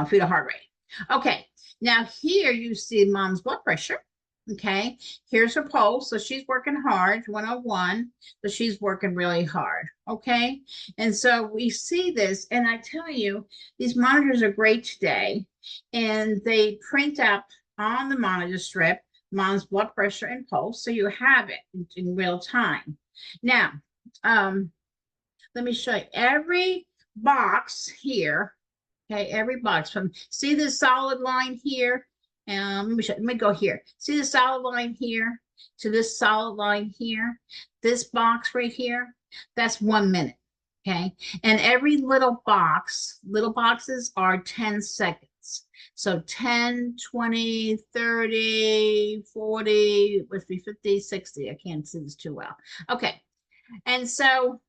fetal heart rate. Okay, now here you see mom's blood pressure. Okay, here's her pulse. So she's working hard, 101. So she's working really hard. Okay, and so we see this, and I tell you, these monitors are great today, and they print up on the monitor strip mom's blood pressure and pulse, so you have it in real time. Now, let me show you every box here. Okay, every box from, see this solid line here? Let me go here. See the solid line here to this solid line here? This box right here, that's 1 minute. Okay, and every little boxes are 10 seconds. So 10, 20, 30, 40, must be 50, 60. I can't see this too well. Okay, and so,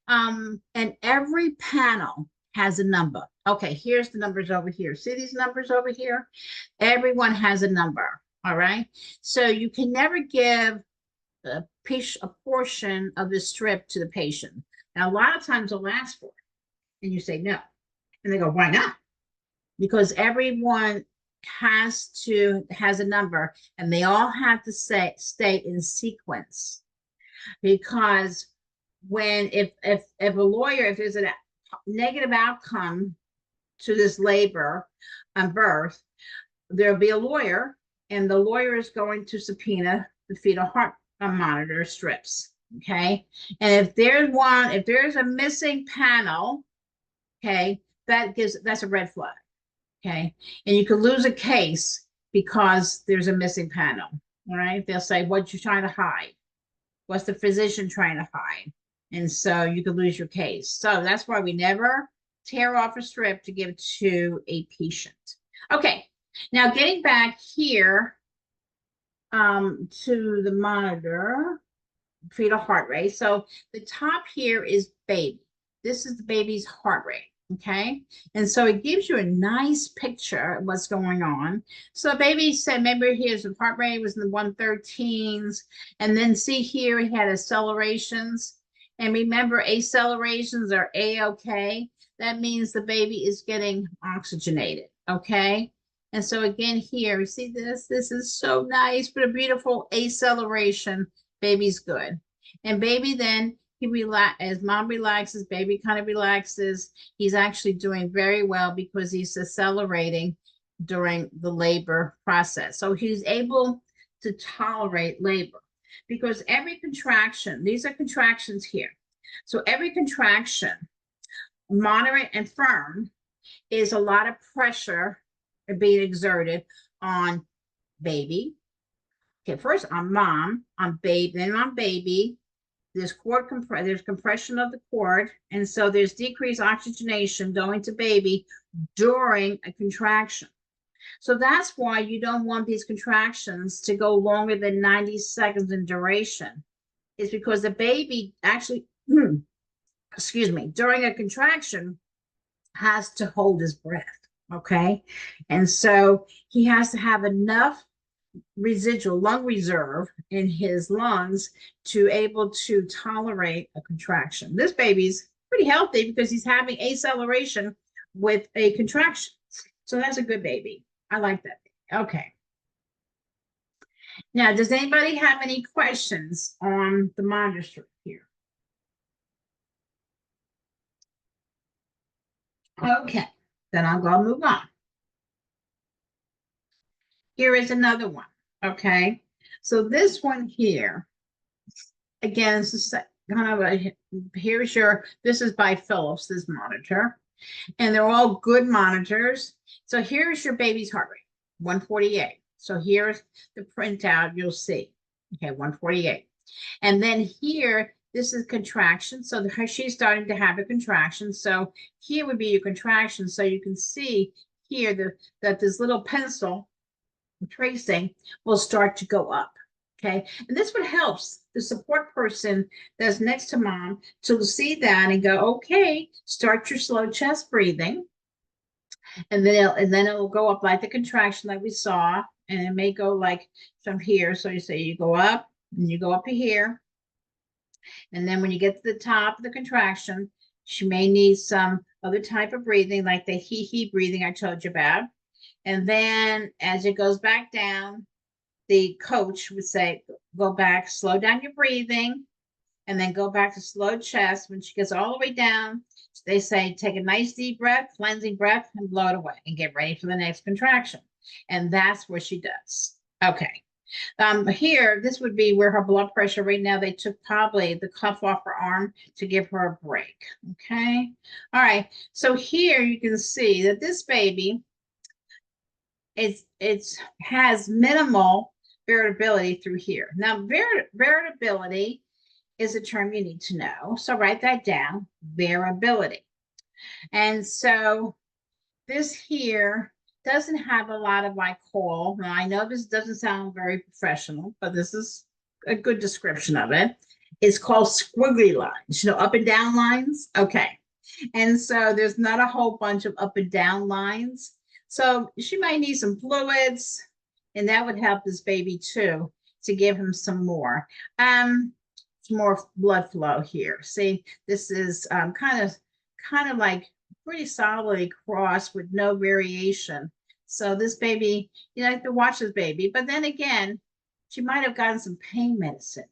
and every panel has a number. Okay, here's the numbers over here. See these numbers over here? Everyone has a number, all right? So you can never give a portion of the strip to the patient. Now, a lot of times they'll ask for it, and you say no. And they go, why not? Because everyone has a number, and they all have to stay in sequence. Because if a lawyer, if there's a negative outcome to this labor and birth, there'll be a lawyer, and the lawyer is going to subpoena the fetal heart monitor strips. Okay, and if there's a missing panel, okay, that's a red flag. Okay, and you could lose a case because there's a missing panel. All right, they'll say, what you trying to hide? What's the physician trying to hide? And so you could lose your case. So that's why we never tear off a strip to give to a patient. Okay, now getting back here to the monitor, fetal heart rate. So the top here is baby. This is the baby's heart rate. Okay, and so it gives you a nice picture of what's going on. So baby said, maybe his heart rate was in the 113s, and then see here he had accelerations. And remember, accelerations are A-OK. That means the baby is getting oxygenated. Okay, and so again here, you see this? This is so nice, but a beautiful acceleration. Baby's good, and baby then he as mom relaxes, baby kind of relaxes. He's actually doing very well because he's accelerating during the labor process. So he's able to tolerate labor because every contraction, these are contractions here. So every contraction, moderate and firm, is a lot of pressure being exerted on baby. Okay, first on mom, on baby, then on baby. There's there's compression of the cord, and so there's decreased oxygenation going to baby during a contraction. So that's why you don't want these contractions to go longer than 90 seconds in duration. It's because the baby actually, excuse me, during a contraction has to hold his breath. Okay. And so he has to have enough residual lung reserve in his lungs to able to tolerate a contraction. This baby's pretty healthy because he's having acceleration with a contraction. So that's a good baby. I like that. Okay. Now, does anybody have any questions on the monitor strip here? Okay, then I'll go move on. Here is another one. Okay, so this one here, again, this is kind of a, here's your, this is by Philips, this monitor, and they're all good monitors. So here's your baby's heart rate, 148. So here's the printout, you'll see. Okay, 148. And then here, this is contraction. So she's starting to have a contraction. So here would be your contraction. So you can see here that this little pencil tracing will start to go up. Okay, and this what helps the support person that's next to mom to see that and go, okay, start your slow chest breathing. And then it'll go up like the contraction that we saw, and it may go like from here. So you say you go up and you go up to here. And then when you get to the top of the contraction, she may need some other type of breathing, like the he breathing I told you about. And then as it goes back down, the coach would say, go back, slow down your breathing, and then go back to slow chest. When she gets all the way down, they say, take a nice deep breath, cleansing breath, and blow it away and get ready for the next contraction. And that's what she does. Okay. Here, this would be where her blood pressure right now, they took probably the cuff off her arm to give her a break. Okay. All right. So here you can see that this baby, it has minimal variability through here. Now, variability is a term you need to know. So write that down, variability. And so this here doesn't have a lot of I call. Now, I know this doesn't sound very professional, but this is a good description of it. It's called squiggly lines, up and down lines. Okay. And so there's not a whole bunch of up and down lines. So she might need some fluids, and that would help this baby too, to give him some more. Some more blood flow here. See, this is kind of like pretty solidly crossed with no variation. So this baby, you have to watch this baby. But then again, she might have gotten some pain medicine.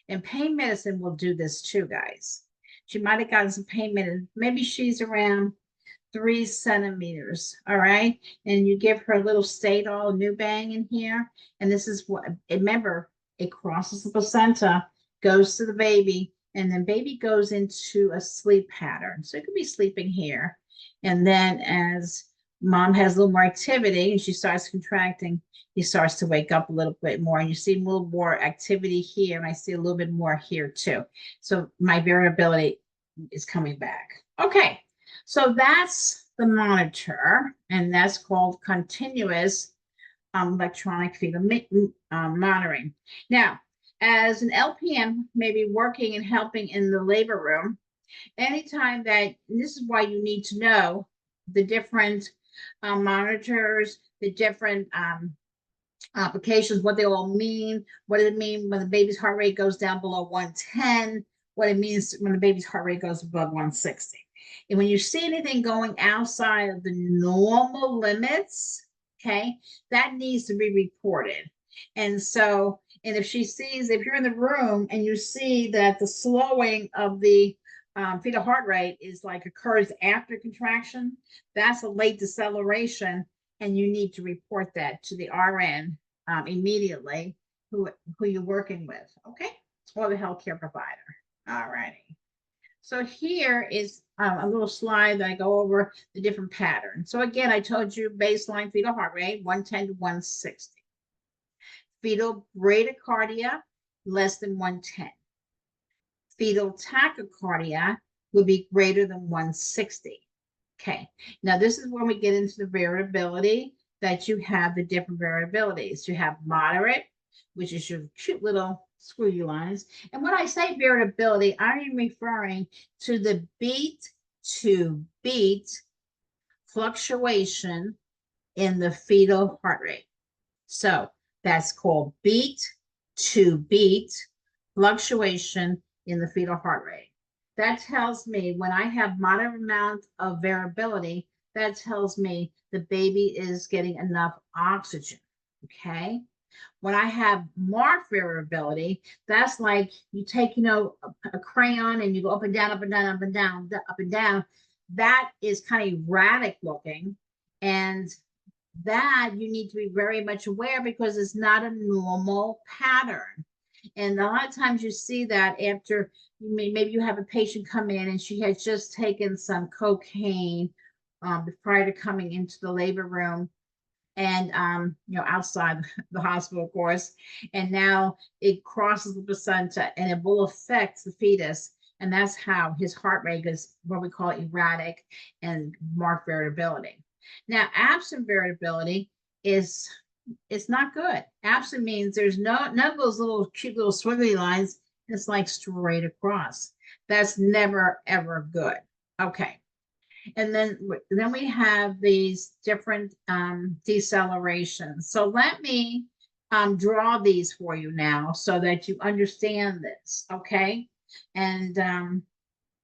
And pain medicine will do this too, guys. She might have gotten some pain medicine. Maybe she's around 3 centimeters, all right? And you give her a little Stadol Nubang in here. And this is what, remember, it crosses the placenta, goes to the baby, and then baby goes into a sleep pattern. So it could be sleeping here. And then as mom has a little more activity and she starts contracting, he starts to wake up a little bit more. And you see a little more activity here, and I see a little bit more here too. So my variability is coming back. Okay, so that's the monitor, and that's called continuous electronic fetal monitoring. Now, as an LPN, maybe working and helping in the labor room, anytime that, this is why you need to know the different monitors, the different applications, what they all mean, what does it mean when the baby's heart rate goes down below 110, what it means when the baby's heart rate goes above 160. And when you see anything going outside of the normal limits, okay, that needs to be reported. And so And if she sees, if you're in the room and you see that the slowing of the fetal heart rate is like occurs after contraction, that's a late deceleration, and you need to report that to the RN immediately, who you're working with, okay, or the healthcare provider. All righty. So here is a little slide that I go over the different patterns. So again, I told you baseline fetal heart rate 110 to 160. Fetal bradycardia less than 110. Fetal tachycardia would be greater than 160. Okay, now this is when we get into the variability, that you have the different variabilities. You have moderate, which is your cute little squiggly lines. And when I say variability, I am referring to the beat to beat fluctuation in the fetal heart rate. So that's called beat to beat fluctuation in the fetal heart rate. That tells me when I have moderate amount of variability, that tells me the baby is getting enough oxygen, okay? When I have marked variability, that's like you take, a crayon and you go up and down, up and down, up and down, up and down. That is kind of erratic looking. And that you need to be very much aware, because it's not a normal pattern. And a lot of times you see that after maybe you have a patient come in and she has just taken some cocaine prior to coming into the labor room, and outside the hospital, of course, and now it crosses the placenta and it will affect the fetus, and that's how his heart rate is what we call erratic and marked variability. Now, absent variability is, it's not good. Absent means there's none of those little cute little swiggly lines. It's like straight across. That's never ever good. Okay. And then we have these different decelerations. So let me draw these for you now so that you understand this, okay? And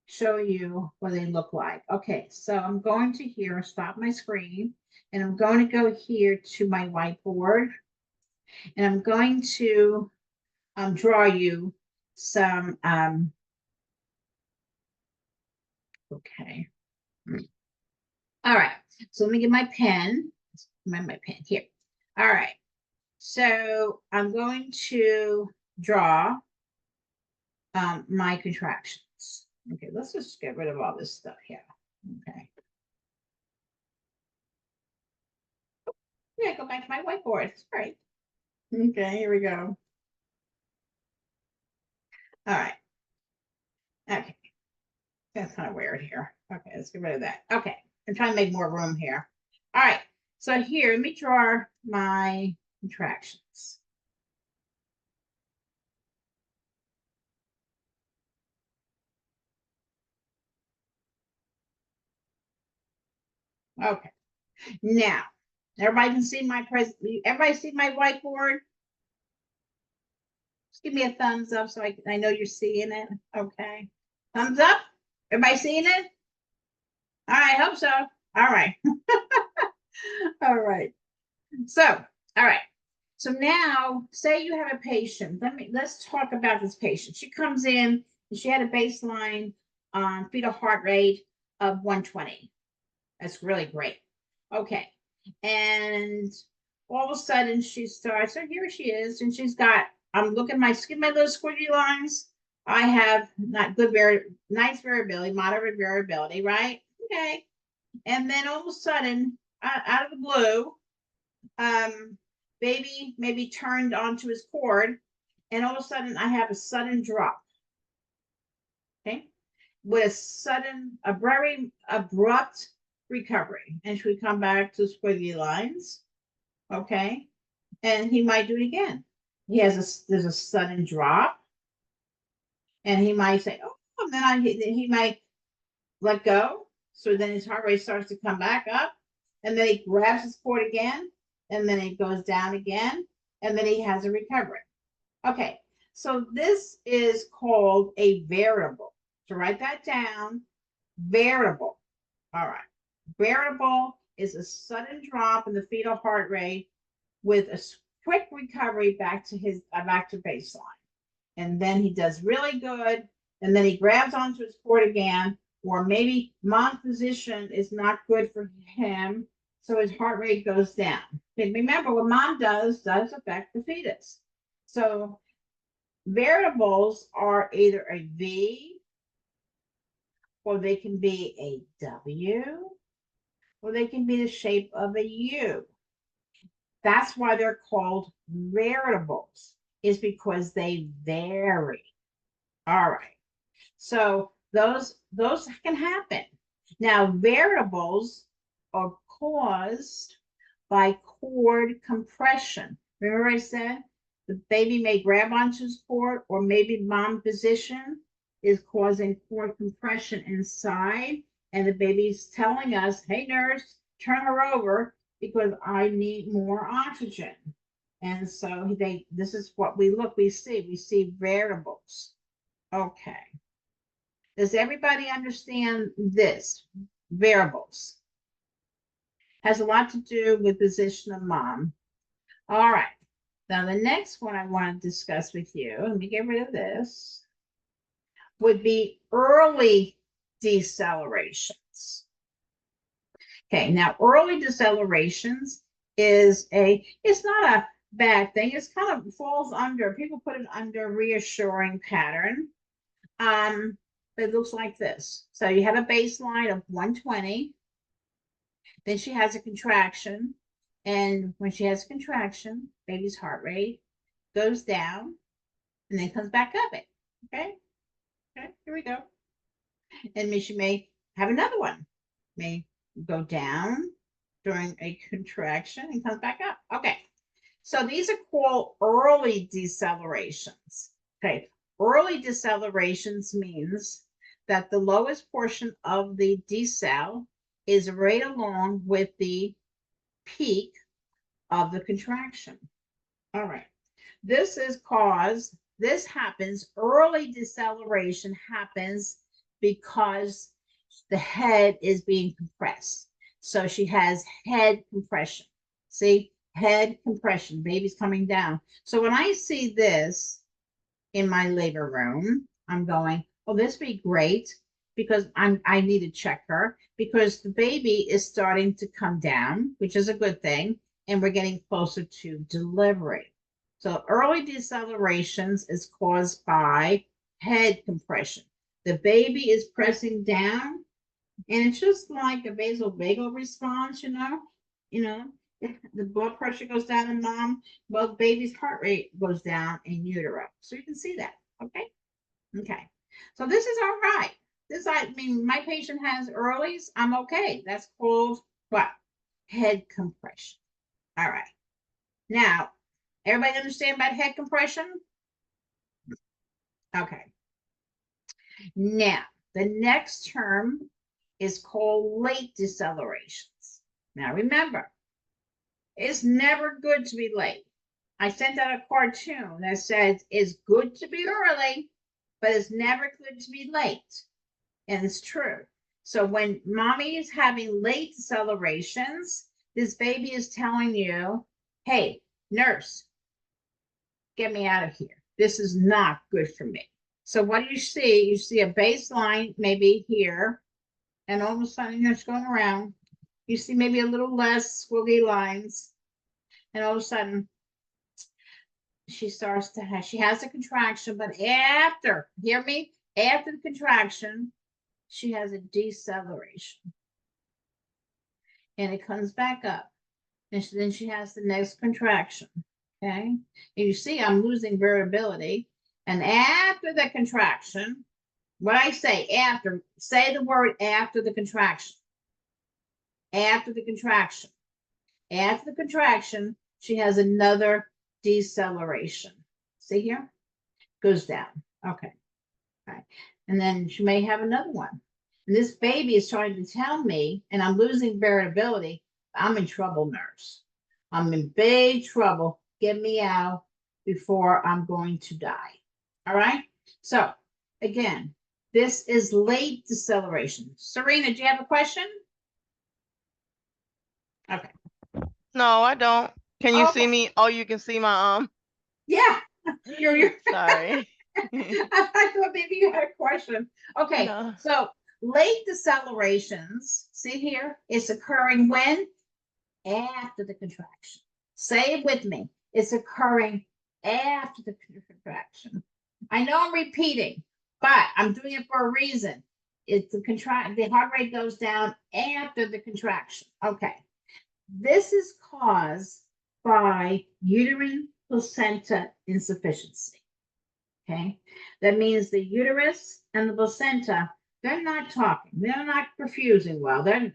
show you what they look like. Okay, so I'm going to here, stop my screen, and I'm going to go here to my whiteboard, and I'm going to draw you some, okay. All right, so let me get my pen. My pen here. All right, so I'm going to draw my contractions. Okay, let's just get rid of all this stuff here. Okay. Yeah, go back to my whiteboard. It's great. Okay, here we go. All right. Okay. That's kind of weird here. Okay, let's get rid of that. Okay, I'm trying to make more room here. All right, so here, let me draw my contractions. Okay, now, everybody can see my everybody see my whiteboard? Just give me a thumbs up so I know you're seeing it. Okay, thumbs up? Everybody seeing it? All right, hope so. All right. All right. So, all right. So now, say you have a patient. Let's talk about this patient. She comes in and she had a baseline fetal heart rate of 120. That's really great. Okay. And all of a sudden she starts, so here she is, and she's got, I'm looking at my little squiggly lines. I have not good nice variability, moderate variability, right? Okay. And then all of a sudden, out of the blue, baby maybe turned onto his cord, and all of a sudden I have a sudden drop. Okay, with a very abrupt recovery, and should we come back to squiggly lines? Okay, and he might do it again. There's a sudden drop, and he might say, oh, and then he might let go. So then his heart rate starts to come back up, and then he grabs his cord again, and then it goes down again, and then he has a recovery. Okay, so this is called a variable. So write that down, variable. All right, variable is a sudden drop in the fetal heart rate with a quick recovery back to baseline. And then he does really good. And then he grabs onto his cord again, or maybe mom's position is not good for him. So his heart rate goes down. And remember, what mom does affect the fetus. So variables are either a V, or they can be a W, or they can be the shape of a U. That's why they're called variables, is because they vary. All right. So those can happen. Now, variables are caused by cord compression. Remember I said the baby may grab onto his cord, or maybe mom position is causing cord compression inside, and the baby's telling us, hey nurse, turn her over because I need more oxygen. And so this is what we see variables. Okay. Does everybody understand this? Variables. Has a lot to do with position of mom. All right. Now the next one I want to discuss with you, let me get rid of this, would be early decelerations. Okay, now early decelerations it's not a bad thing. It's kind of falls under, people put it under reassuring pattern. It looks like this. So you have a baseline of 120. Then she has a contraction. And when she has a contraction, baby's heart rate goes down and then comes back up it. Okay? Okay, here we go. And she may have another one. May go down during a contraction and comes back up. Okay. So these are called early decelerations. Okay. Early decelerations means that the lowest portion of the decel is right along with the peak of the contraction. All right. Early deceleration happens because the head is being compressed. So she has head compression. See, head compression, baby's coming down. So when I see this in my labor room, I'm going, oh, this would be great, because I need to check her, because the baby is starting to come down, which is a good thing, and we're getting closer to delivery. So early decelerations is caused by head compression. The baby is pressing down, and it's just like a vasovagal response, you know, the blood pressure goes down in mom, well, the baby's heart rate goes down in utero. So you can see that, okay? Okay, so this is all right. My patient has earlies, I'm okay. That's called what? Head compression. All right. Now, everybody understand about head compression? Okay. Now, the next term is called late decelerations. Now, remember, it's never good to be late. I sent out a cartoon that says it's good to be early, but it's never good to be late. And it's true. So when mommy is having late decelerations, this baby is telling you, hey, nurse, get me out of here. This is not good for me. So what do you see? You see a baseline maybe here, and all of a sudden it's going around. You see maybe a little less squiggly lines, and all of a sudden she has a contraction, but after the contraction, she has a deceleration. And it comes back up. And then she has the next contraction. Okay. And you see, I'm losing variability. And after the contraction, what I say after, say the word after the contraction. After the contraction. After the contraction, she has another deceleration. See here? Goes down. Okay. All right. And then she may have another one. And this baby is trying to tell me, and I'm losing variability, I'm in trouble, nurse. I'm in big trouble. Get me out before I'm going to die. All right? So, again, this is late deceleration. Serena, do you have a question? Okay. No, I don't. Can you see Okay. me? Oh, you can see my Yeah, you're sorry. I thought maybe you had a question. Okay, No. so late decelerations, see here, it's occurring when? After the contraction. Say it with me. It's occurring after the contraction. I know I'm repeating, but I'm doing it for a reason. It's the heart rate goes down after the contraction. Okay. This is caused by uterine placenta insufficiency. Okay. That means the uterus and the placenta, they're not talking. They're not perfusing well. They're,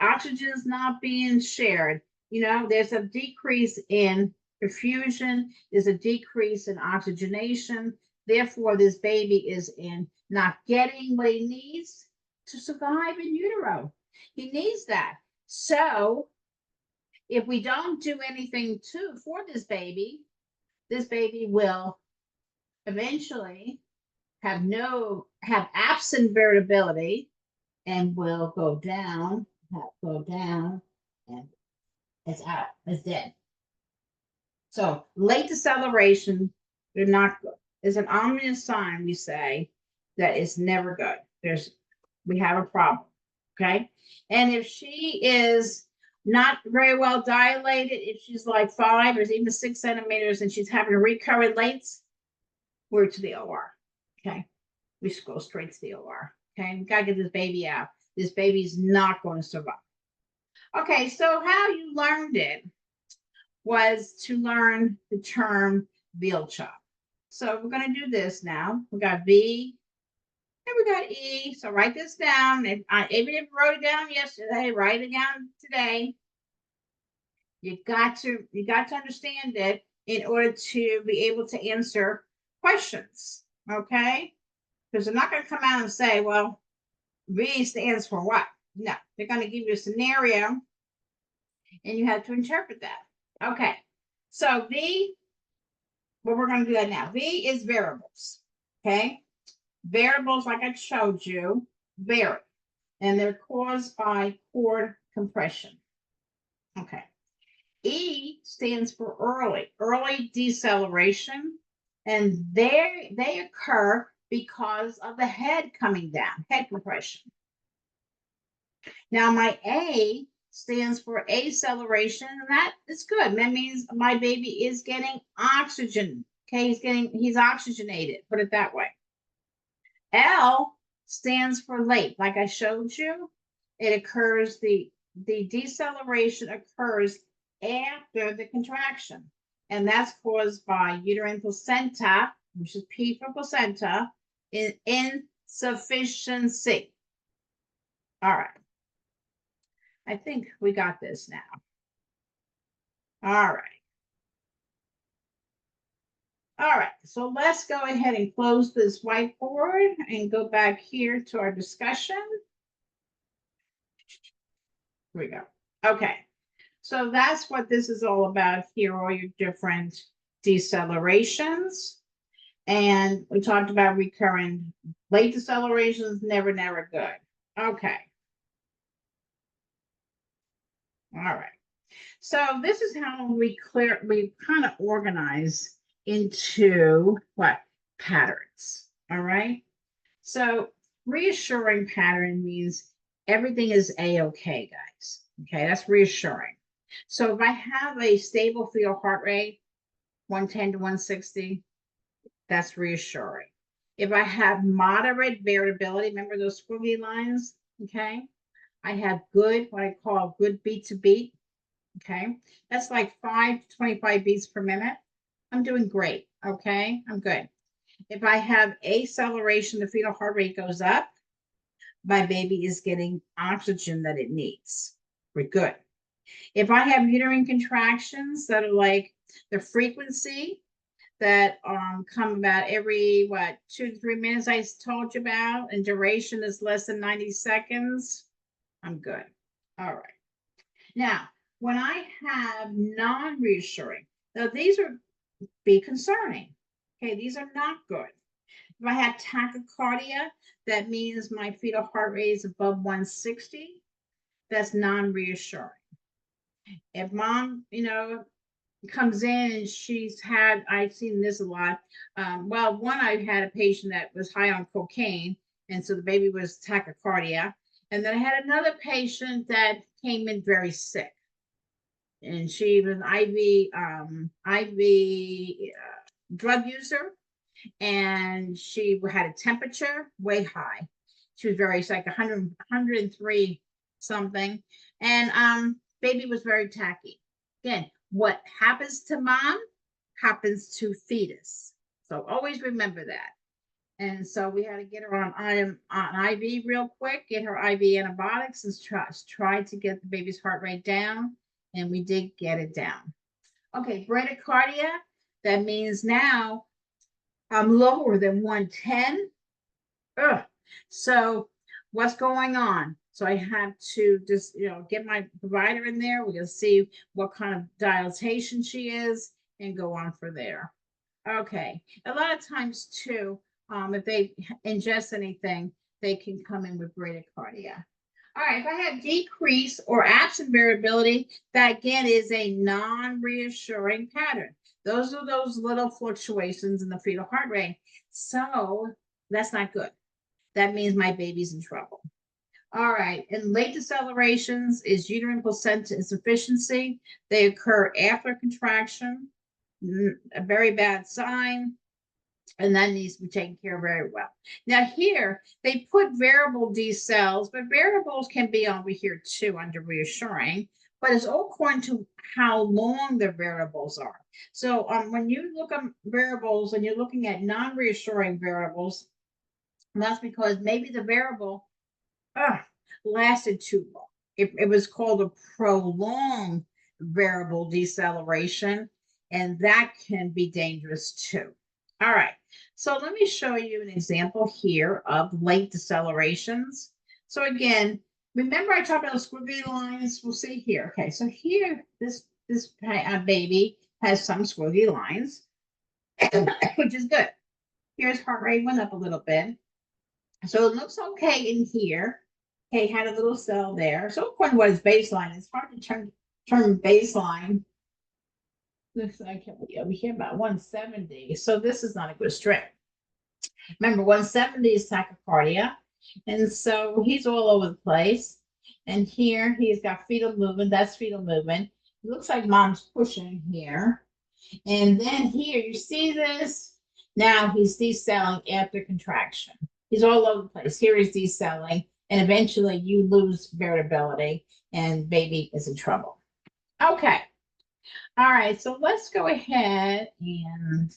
oxygen is not being shared. There's a decrease in perfusion, there's a decrease in oxygenation. Therefore, this baby is not getting what he needs to survive in utero. He needs that. So if we don't do anything for this baby will eventually have absent variability and will go down, and it's out, it's dead. So late deceleration, they're not good. It's an ominous sign, we say, that it's never good. We have a problem. Okay. And if she is not very well dilated, if she's like 5 or even 6 centimeters and she's having recurrent lates, we're to the OR. Okay. We should go straight to the OR. Okay. We got to get this baby out. This baby's not going to survive. Okay. So how you learned it was to learn the term veal chop. So we're going to do this now. We got V and we got E. So write this down. Even if you wrote it down yesterday, write it down today. You got to understand it in order to be able to answer questions. Okay? Because they're not going to come out and say, well, V stands for what? No, they're going to give you a scenario and you have to interpret that. Okay, so V, well, we're going to do that now. V is variables. Okay, variables, like I showed you, vary, and they're caused by cord compression. Okay, E stands for early deceleration, and they occur because of the head coming down, head compression. Now my A stands for acceleration, and that is good. That means my baby is getting oxygen. Okay, he's oxygenated, put it that way. L stands for late, like I showed you. It occurs, the deceleration occurs after the contraction, and that's caused by uterine placenta, which is P for placenta, in insufficiency. All right. I think we got this now. All right. All right, so let's go ahead and close this whiteboard and go back here to our discussion. Here we go. Okay, so that's what this is all about here, all your different decelerations. And we talked about recurring late decelerations, never good. Okay. All right. So this is how we kind of organize into what? Patterns. All right. So reassuring pattern means everything is a-okay, guys. Okay, that's reassuring. So if I have a stable fetal heart rate, 110 to 160, that's reassuring. If I have moderate variability, remember those squiggly lines? Okay. I have good, what I call good beat to beat. Okay. That's like 5 to 25 beats per minute. I'm doing great. Okay. I'm good. If I have acceleration, the fetal heart rate goes up. My baby is getting oxygen that it needs. We're good. If I have uterine contractions that are like the frequency that come about every 2 to 3 minutes I told you about, and duration is less than 90 seconds, I'm good. All right. Now, when I have non-reassuring, now these are be concerning. Okay, these are not good. If I have tachycardia, that means my fetal heart rate is above 160. That's non-reassuring. If mom, comes in and I've seen this a lot. Well, one, I had a patient that was high on cocaine, and so the baby was tachycardia. And then I had another patient that came in very sick, and she was IV drug user, and she had a temperature way high. She was she's like 103 something, and baby was very tacky. Again, what happens to mom happens to fetus. So always remember that. And so we had to get her on IV real quick, get her IV antibiotics, and try to get the baby's heart rate down. And we did get it down. Okay, bradycardia. That means now I'm lower than 110. Ugh. So what's going on? So I have to just, get my provider in there. We're going to see what kind of dilatation she is and go on for there. Okay. A lot of times too, if they ingest anything, they can come in with bradycardia. All right, if I have decrease or absent variability, that again is a non-reassuring pattern. Those are those little fluctuations in the fetal heart rate. So that's not good. That means my baby's in trouble. All right, and late decelerations is uterine placenta insufficiency. They occur after contraction, a very bad sign, and that needs to be taken care of very well. Now here, they put variable decels, but variables can be over here too under reassuring, but it's all according to how long the variables are. So when you look at variables and you're looking at non-reassuring variables, that's because maybe the variable lasted too long. It was called a prolonged variable deceleration, and that can be dangerous too. All right, so let me show you an example here of late decelerations. So again, remember I talked about the squiggly lines? We'll see here. Okay, so here, this baby has some squiggly lines, which is good. Here's heart rate went up a little bit. So it looks okay in here. Okay, had a little cell there. So according to what is baseline, it's hard to turn baseline. Looks like we hear about 170. So this is not a good strip. Remember, 170 is tachycardia. And so he's all over the place. And here he's got fetal movement. That's fetal movement. It looks like mom's pushing here. And then here, you see this? Now he's decelling after contraction. He's all over the place. Here he's decelling. And eventually you lose variability and baby is in trouble. Okay. All right, so let's go ahead and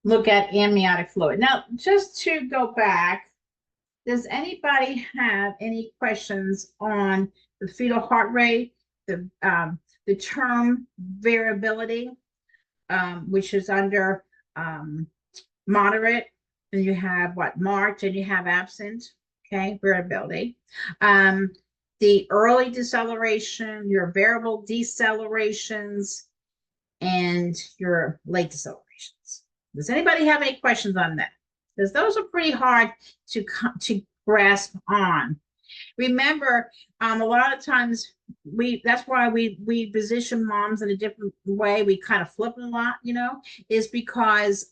look at amniotic fluid. Now, just to go back, does anybody have any questions on the fetal heart rate, the term variability, which is under moderate, and you have marked, and you have absent, okay, variability. The early deceleration, your variable decelerations, and your late decelerations. Does anybody have any questions on that? Because those are pretty hard to grasp on. Remember, a lot of times that's why we position moms in a different way. We kind of flip a lot, is because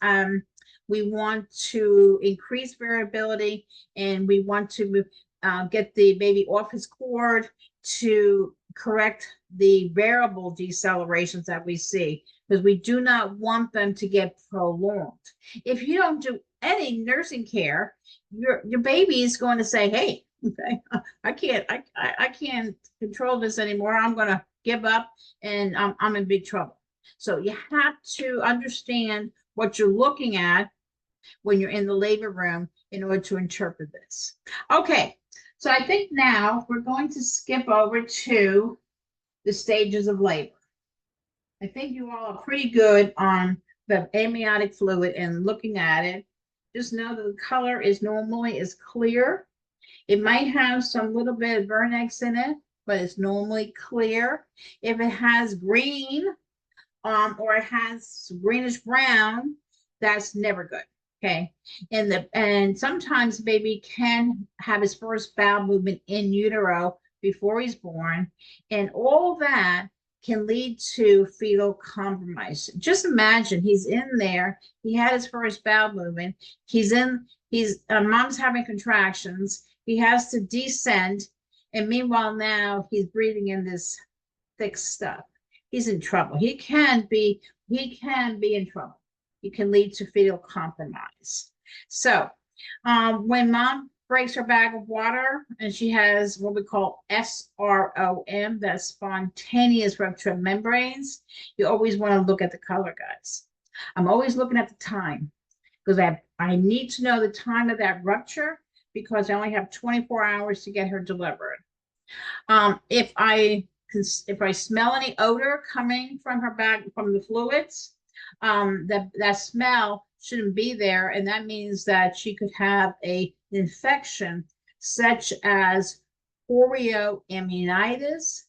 we want to increase variability, and we want to get the baby off his cord to correct the variable decelerations that we see, because we do not want them to get prolonged. If you don't do any nursing care, your baby is going to say, hey, okay, I can't control this anymore. I'm going to give up, and I'm in big trouble. So you have to understand what you're looking at when you're in the labor room in order to interpret this. Okay, so I think now we're going to skip over to the stages of labor. I think you all are pretty good on the amniotic fluid and looking at it. Just know that the color is normally clear. It might have some little bit of vernix in it, but it's normally clear. If it has green or it has greenish brown, that's never good. Okay, and sometimes baby can have his first bowel movement in utero before he's born, and all that can lead to fetal compromise. Just imagine he's in there. He had his first bowel movement. Mom's having contractions. He has to descend. And meanwhile, now he's breathing in this thick stuff. He's in trouble. He can be in trouble. It can lead to fetal compromise. So when mom breaks her bag of water and she has what we call SROM, that's spontaneous rupture of membranes, you always want to look at the color, guys. I'm always looking at the time because I need to know the time of that rupture because I only have 24 hours to get her delivered. If I smell any odor coming from her bag, from the fluids, that smell shouldn't be there, and that means that she could have an infection such as chorioamnionitis,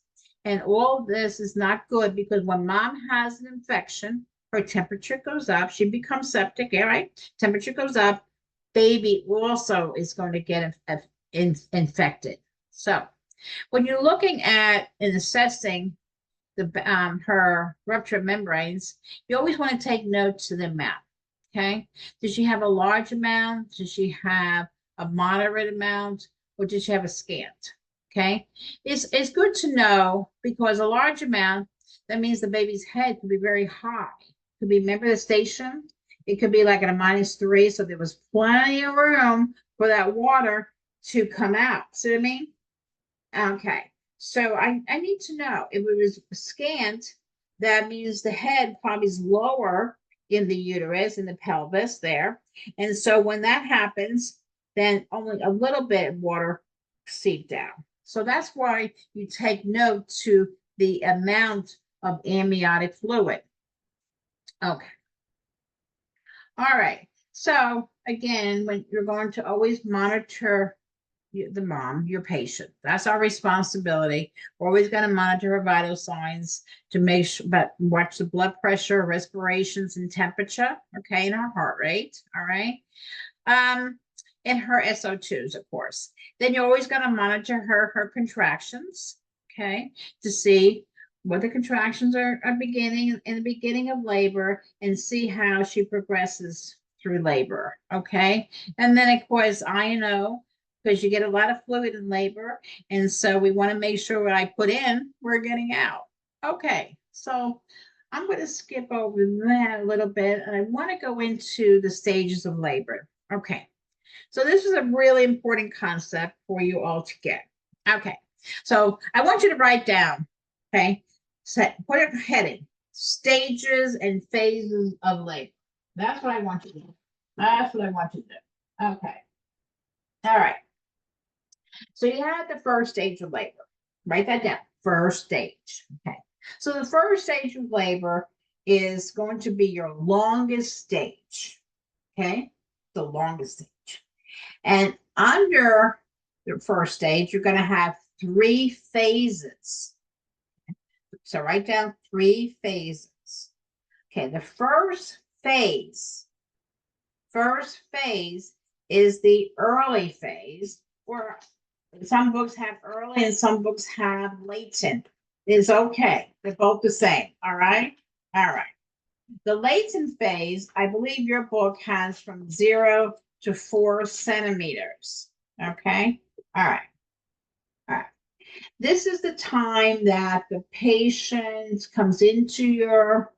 and all this is not good because when mom has an infection, her temperature goes up, she becomes septic, all right? Temperature goes up, baby also is going to get infected. So when you're looking at and assessing her ruptured membranes, you always want to take note to the amount. Okay, does she have a large amount? Does she have a moderate amount? Or does she have a scant? Okay, it's good to know because a large amount, that means the baby's head could be very high. Could be, remember the station? It could be like at a -3, so there was plenty of room for that water to come out. See what I mean? Okay, so I need to know if it was scant, that means the head probably is lower in the uterus, in the pelvis there. And so when that happens, then only a little bit of water seeped down. So that's why you take note to the amount of amniotic fluid. Okay. All right. So again, when you're going to always monitor the mom, your patient. That's our responsibility. We're always going to monitor her vital signs to make sure, but watch the blood pressure, respirations, and temperature, okay, and her heart rate, all right? And her SO2s, of course. Then you're always going to monitor her contractions, okay, to see what the contractions are beginning in the beginning of labor and see how she progresses through labor, okay? And then, of course, INO, because you get a lot of fluid in labor. And so we want to make sure what I put in, we're getting out. Okay, so I'm going to skip over that a little bit. And I want to go into the stages of labor. Okay, so this is a really important concept for you all to get. Okay, so I want you to write down, okay, put a heading, stages and phases of labor. That's what I want you to do. That's what I want you to do. Okay. All right. So you had the first stage of labor. Write that down. First stage. Okay. So the first stage of labor is going to be your longest stage. Okay. The longest stage. And under the first stage, you're going to have 3 phases. So write down 3 phases. Okay. The first phase is the early phase, or some books have early and some books have latent. It's okay. They're both the same. All right. All right. The latent phase, I believe your book has from 0 to 4 centimeters. Okay. All right. All right. This is the time that the patient comes into your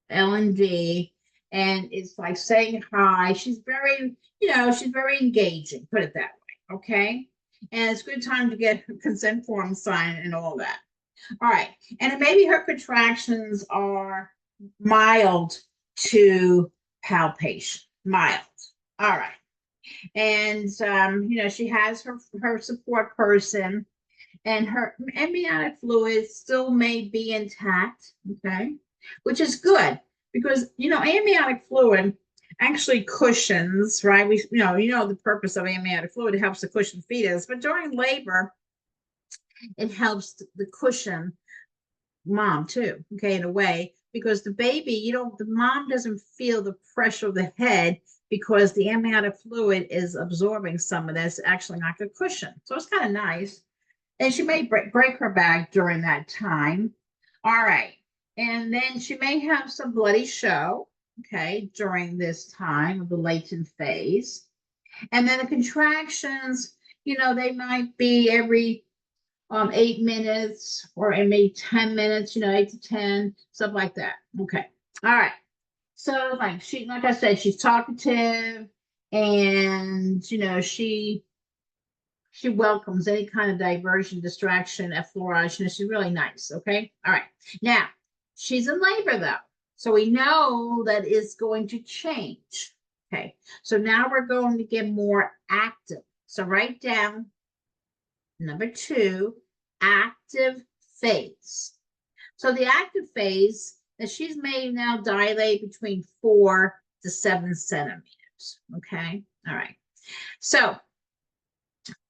L&D and it's like saying hi. She's very, she's very engaging, put it that way. Okay. And it's a good time to get her consent form signed and all that. All right. And maybe her contractions are mild to palpation, mild. All right. And, she has her support person and her amniotic fluid still may be intact. Okay. Which is good because, amniotic fluid actually cushions, right? The purpose of amniotic fluid, it helps to cushion fetus, but during labor, it helps the cushion mom too, okay, in a way, because the baby, the mom doesn't feel the pressure of the head because the amniotic fluid is absorbing some of this, actually not the cushion. So it's kind of nice. And she may break her back during that time. All right. And then she may have some bloody show, okay, during this time of the latent phase. And then the contractions, they might be every 8 minutes or maybe 10 minutes, 8 to 10, stuff like that. Okay. All right. So like I said, she's talkative and she welcomes any kind of diversion, distraction, exploration. She's really nice. Okay. All right. Now, she's in labor though. So we know that it's going to change. Okay. So now we're going to get more active. So write down number 2, active phase. So the active phase that she's made now dilate between 4 to 7 centimeters. Okay. All right. So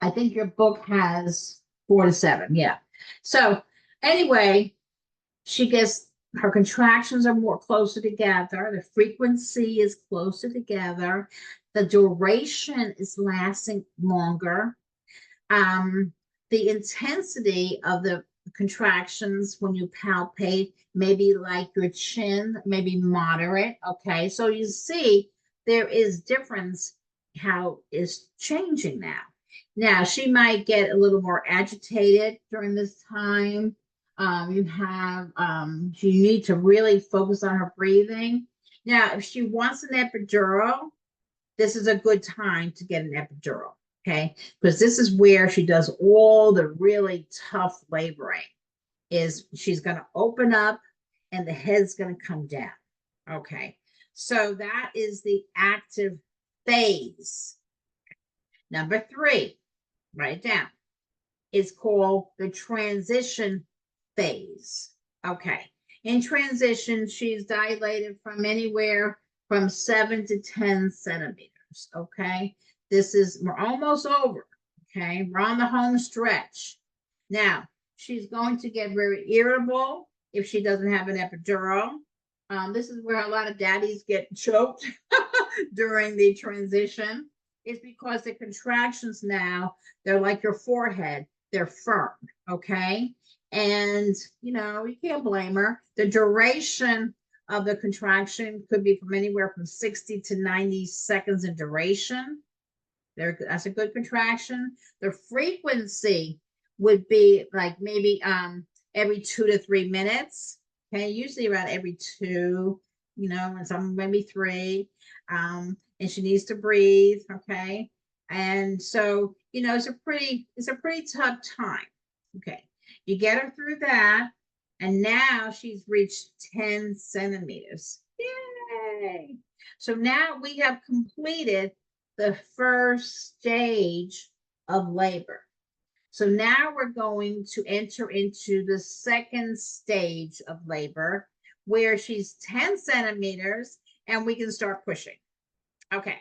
I think your book has 4 to 7. Yeah. So anyway, she gets her contractions are more closer together. The frequency is closer together. The duration is lasting longer. The intensity of the contractions when you palpate, maybe like your chin, maybe moderate. Okay. So you see there is difference how it's changing now. Now she might get a little more agitated during this time. You need to really focus on her breathing. Now, if she wants an epidural, this is a good time to get an epidural. Okay, because this is where she does all the really tough laboring. Is she's going to open up and the head's going to come down. Okay, so that is the active phase. Number 3, write it down, is called the transition phase. Okay, in transition, she's dilated from anywhere from 7 to 10 centimeters. Okay, we're almost over. Okay, we're on the home stretch. Now, she's going to get very irritable if she doesn't have an epidural. This is where a lot of daddies get choked during the transition. It's because the contractions now, they're like your forehead, they're firm. Okay, and you can't blame her. The duration of the contraction could be from anywhere from 60 to 90 seconds in duration. That's a good contraction. The frequency would be like maybe every 2 to 3 minutes. Okay, usually around every 2, and some maybe 3. And she needs to breathe. Okay, and so it's a pretty tough time. Okay, you get her through that, and now she's reached 10 centimeters. Yay! So now we have completed the first stage of labor. So now we're going to enter into the second stage of labor where she's 10 centimeters and we can start pushing. Okay.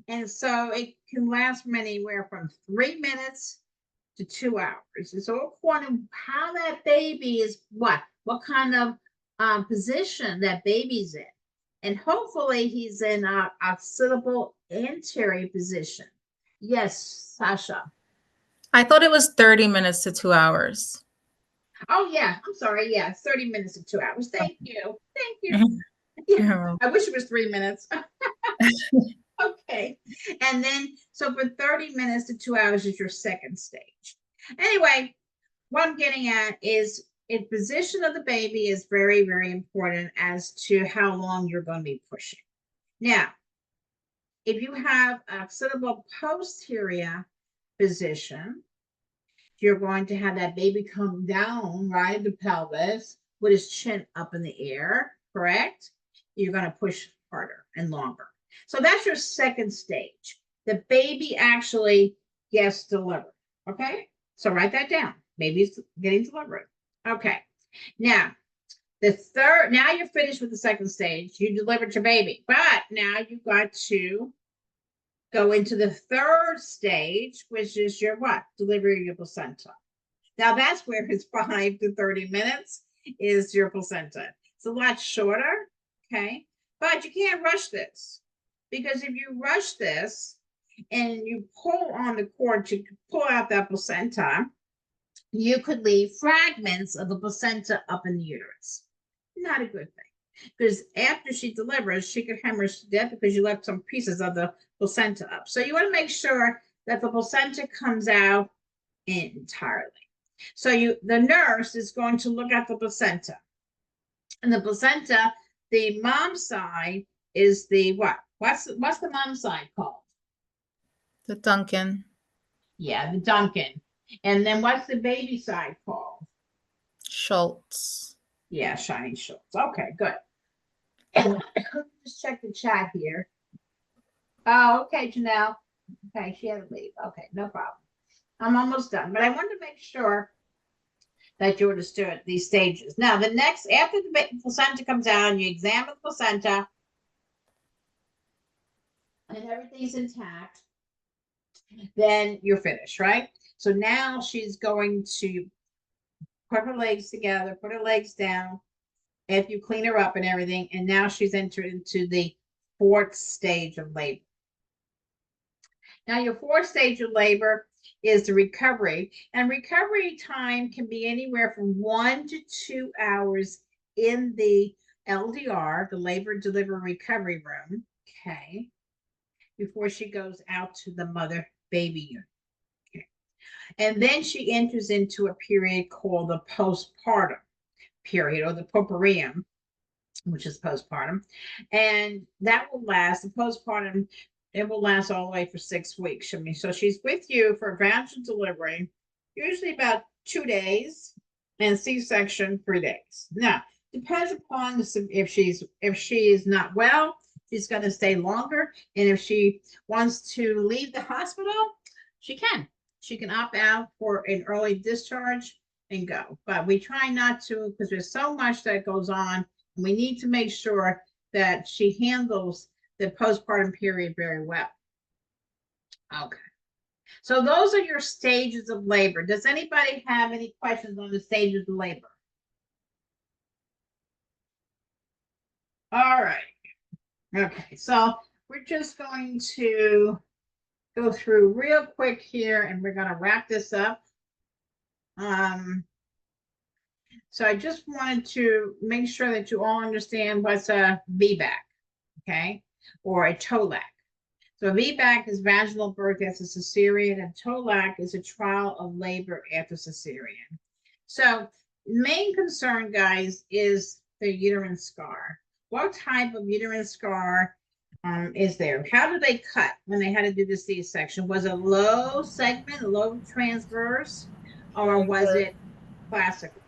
And so it can last from anywhere from 3 minutes to 2 hours. It's all according to how that baby is, what kind of position that baby's in. And hopefully he's in a occipital anterior position. Yes, Sasha. I thought it was 30 minutes to 2 hours. Oh, yeah. I'm sorry. Yeah, 30 minutes to 2 hours. Thank you. Thank you. Yeah, I wish it was 3 minutes. Okay. And then, so for 30 minutes to 2 hours is your second stage. Anyway, what I'm getting at is a position of the baby is very, very important as to how long you're going to be pushing. Now, if you have a occipital posterior position, you're going to have that baby come down, right, the pelvis with his chin up in the air, correct? You're going to push harder and longer. So that's your second stage. The baby actually gets delivered, okay? So write that down. Baby's getting delivered. Okay. Now, now you're finished with the second stage. You delivered your baby, but now you've got to go into the third stage, which is your what? Delivery of your placenta. Now that's where it's 5 to 30 minutes is your placenta. It's a lot shorter, okay? But you can't rush this because if you rush this and you pull on the cord to pull out that placenta, you could leave fragments of the placenta up in the uterus. Not a good thing, because after she delivers, she could hemorrhage to death because you left some pieces of the placenta up. So you want to make sure that the placenta comes out entirely. So the nurse is going to look at the placenta. And the placenta, the mom side is the what? What's the mom side called? The Duncan. Yeah, the Duncan. And then what's the baby side called? Schultz. Yeah, Shiny Schultz. Okay, good. Just check the chat here. Oh, okay, Janelle. Okay, she had to leave. Okay, no problem. I'm almost done, but I wanted to make sure that you understood these stages. Now, the next, after the placenta comes out and you examine the placenta and everything's intact, then you're finished, right? So now she's going to put her legs together, put her legs down, after you clean her up and everything, and now she's entered into the fourth stage of labor. Now, your fourth stage of labor is the recovery, and recovery time can be anywhere from 1 to 2 hours in the LDR, the labor delivery recovery room, okay, before she goes out to the mother baby unit. Okay. And then she enters into a period called the postpartum period, or the puerperium, which is postpartum, and that will last, the postpartum, it will last all the way for 6 weeks. I mean, so she's with you for vaginal delivery, usually about 2 days, and C-section 3 days. Now, depends upon if she is not well, she's going to stay longer, and if she wants to leave the hospital, she can. She can opt out for an early discharge and go. But we try not to, because there's so much that goes on. And we need to make sure that she handles the postpartum period very well. Okay. So those are your stages of labor. Does anybody have any questions on the stages of labor? All right. Okay, so we're just going to go through real quick here, and we're going to wrap this up. So I just wanted to make sure that you all understand what's a VBAC, okay, or a TOLAC. So VBAC is vaginal birth after cesarean, and TOLAC is a trial of labor after cesarean. So main concern, guys, is the uterine scar. What type of uterine scar is there? How did they cut when they had to do the C-section? Was it low segment, low transverse, or was it classical?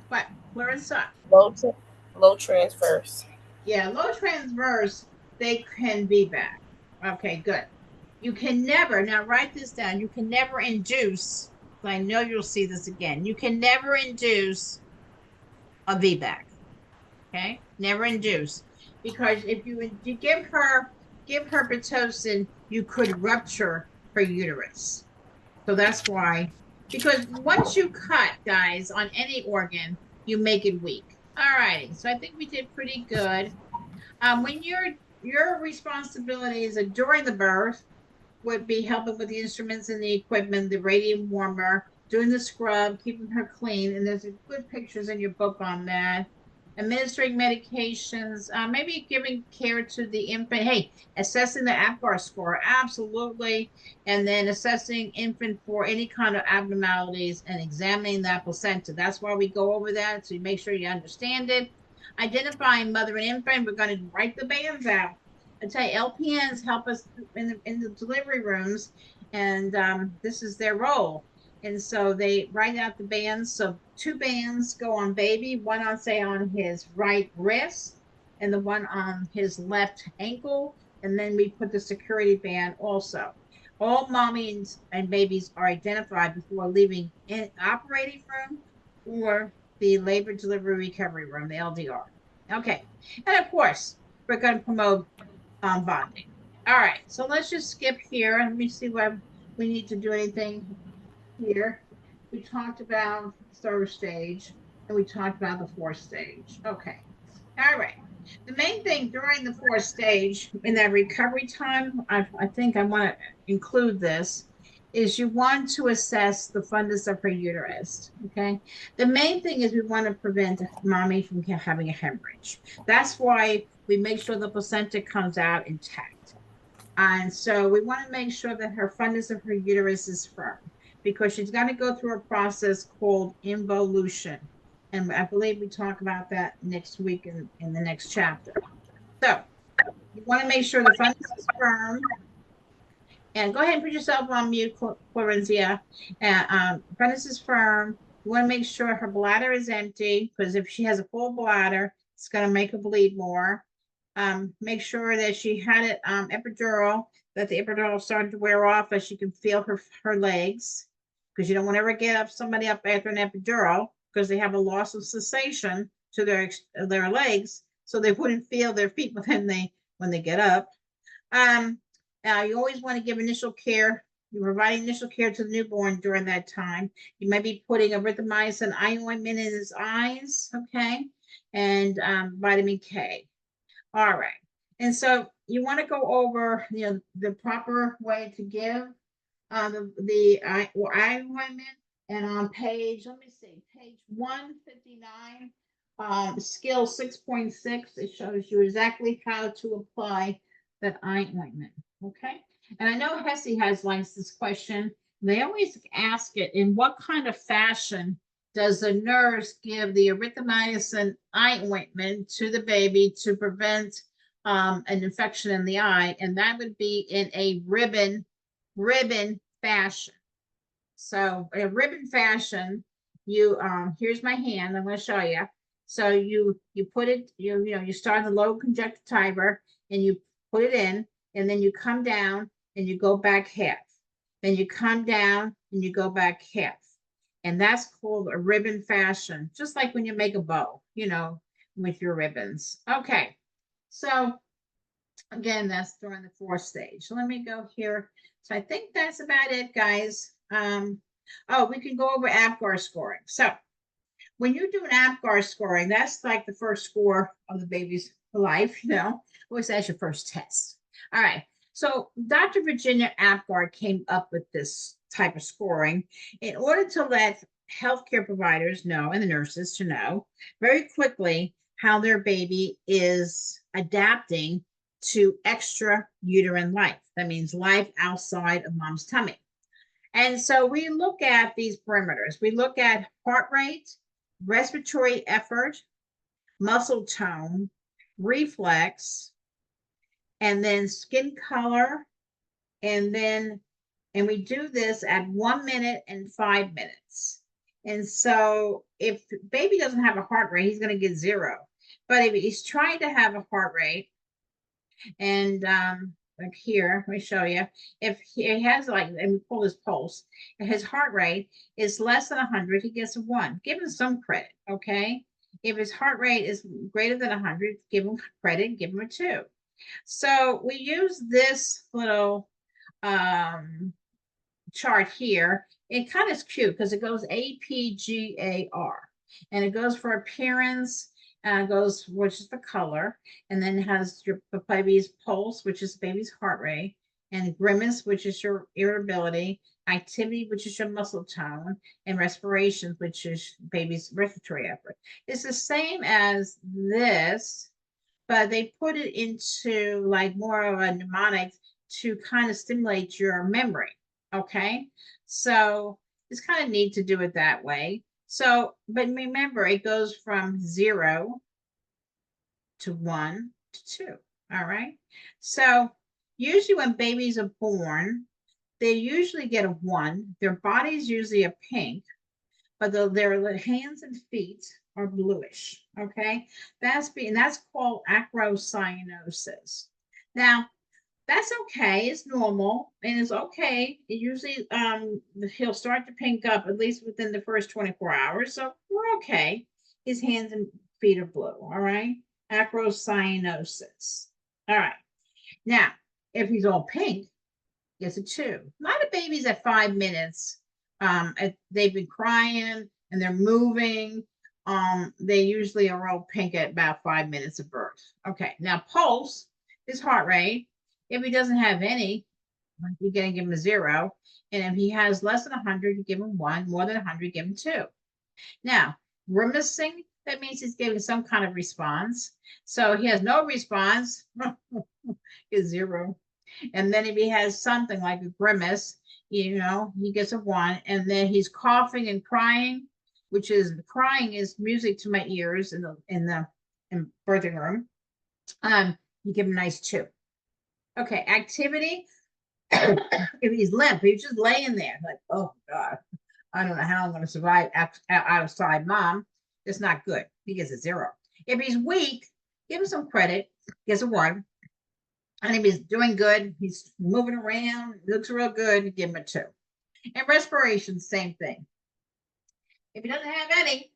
What, Clarissa? Low transverse. Yeah, low transverse, they can be back. Okay, good. You can never, now write this down, you can never induce, I know you'll see this again, you can never induce a VBAC. Okay, never induce, because if you give her Pitocin, you could rupture her uterus. So that's why, because once you cut, guys, on any organ, you make it weak. All righty, so I think we did pretty good. When your responsibilities during the birth would be helping with the instruments and the equipment, the radiant warmer, doing the scrub, keeping her clean, and there's good pictures in your book on that. Administering medications, maybe giving care to the infant. Hey, assessing the APGAR score, absolutely. And then assessing infant for any kind of abnormalities and examining that placenta. That's why we go over that, so you make sure you understand it. Identifying mother and infant, we're going to write the bands out. I tell you, LPNs help us in the delivery rooms, and this is their role. And so they write out the bands. So 2 bands go on baby, one on, say, on his right wrist and the one on his left ankle. And then we put the security band also. All mommies and babies are identified before leaving in operating room or the labor delivery recovery room, the LDR. Okay. And of course, we're going to promote bonding. All right. So let's just skip here. Let me see what we need to do anything here. We talked about third stage, and we talked about the fourth stage. Okay. All right. The main thing during the fourth stage in that recovery time, I think I want to include this, is you want to assess the fundus of her uterus, okay? The main thing is we want to prevent mommy from having a hemorrhage. That's why we make sure the placenta comes out intact. And so we want to make sure that her fundus of her uterus is firm because she's going to go through a process called involution. And I believe we talk about that next week in the next chapter. So you want to make sure the fundus is firm. And go ahead and put yourself on mute, Clarencia. Fundus is firm. You want to make sure her bladder is empty because if she has a full bladder, it's going to make her bleed more. Make sure that she had it epidural, that the epidural started to wear off as she can feel her legs, because you don't want to ever get somebody up after an epidural because they have a loss of sensation to their legs, so they wouldn't feel their feet when they get up. You always want to give initial care. You're providing initial care to the newborn during that time. You might be putting erythromycin eye ointment in his eyes, okay, and vitamin K. All right. And so you want to go over, the proper way to give the eye ointment. And on page 159, skill 6.6, it shows you exactly how to apply that eye ointment. Okay. And I know Hesse has likes this question. They always ask it, in what kind of fashion does the nurse give the erythromycin eye ointment to the baby to prevent an infection in the eye? And that would be in a ribbon fashion. So a ribbon fashion, you here's my hand, I'm going to show you. So you put it, you start the low conjunctival and you put it in, and then you come down and you go back half. Then you come down and you go back half. And that's called a ribbon fashion, just like when you make a bow, with your ribbons. Okay. So again, that's during the fourth stage. So let me go here. So I think that's about it, guys. We can go over APGAR scoring. So when you do an APGAR scoring, that's like the first score of the baby's life, always that's your first test. All right. So Dr. Virginia APGAR came up with this type of scoring in order to let healthcare providers know, and the nurses to know very quickly how their baby is adapting to extra uterine life. That means life outside of mom's tummy. And so we look at these parameters. We look at heart rate, respiratory effort, muscle tone, reflex, and then skin color. And we do this at 1 minute and 5 minutes. And so if the baby doesn't have a heart rate, he's going to get 0. But if he's trying to have a heart rate, and like here, let me show you. If he has and we pull his pulse, and his heart rate is less than 100, he gets a 1. Give him some credit, okay? If his heart rate is greater than 100, give him credit, give him a 2. So we use this little chart here. It kind of is cute because it goes APGAR, and it goes for appearance, goes, which is the color, and then it has your baby's pulse, which is the baby's heart rate, and grimace, which is your irritability, activity, which is your muscle tone, and respiration, which is baby's respiratory effort. It's the same as this, but they put it into like more of a mnemonic to kind of stimulate your memory. Okay, so it's kind of neat to do it that way. So, but remember, it goes from 0 to 1 to 2. All right. So usually when babies are born, they usually get a 1. Their body's usually a pink, but their hands and feet are bluish. Okay. That's called acrocyanosis. Now, that's okay. It's normal and it's okay. It usually he'll start to pink up at least within the first 24 hours. So we're okay. His hands and feet are blue. All right. Acrocyanosis. All right. Now, if he's all pink, gets a 2. A lot of babies at 5 minutes, they've been crying and they're moving. They usually are all pink at about 5 minutes of birth. Okay. Now, pulse is heart rate. If he doesn't have any, you're going to give him a 0. And if he has less than 100, you give him 1. More than 100, give him 2. Now, grimacing, that means he's giving some kind of response. So he has no response, is 0. And then if he has something like a grimace, he gets a 1. And then he's coughing and crying, which is crying is music to my ears in the birthing room. You give him a nice 2. Okay, activity. If he's limp, he's just laying there like, oh God, I don't know how I'm going to survive outside mom. It's not good. He gets a 0. If he's weak, give him some credit. Gets a 1. And if he's doing good, he's moving around, looks real good, give him a 2. And respiration, same thing. If he doesn't have any,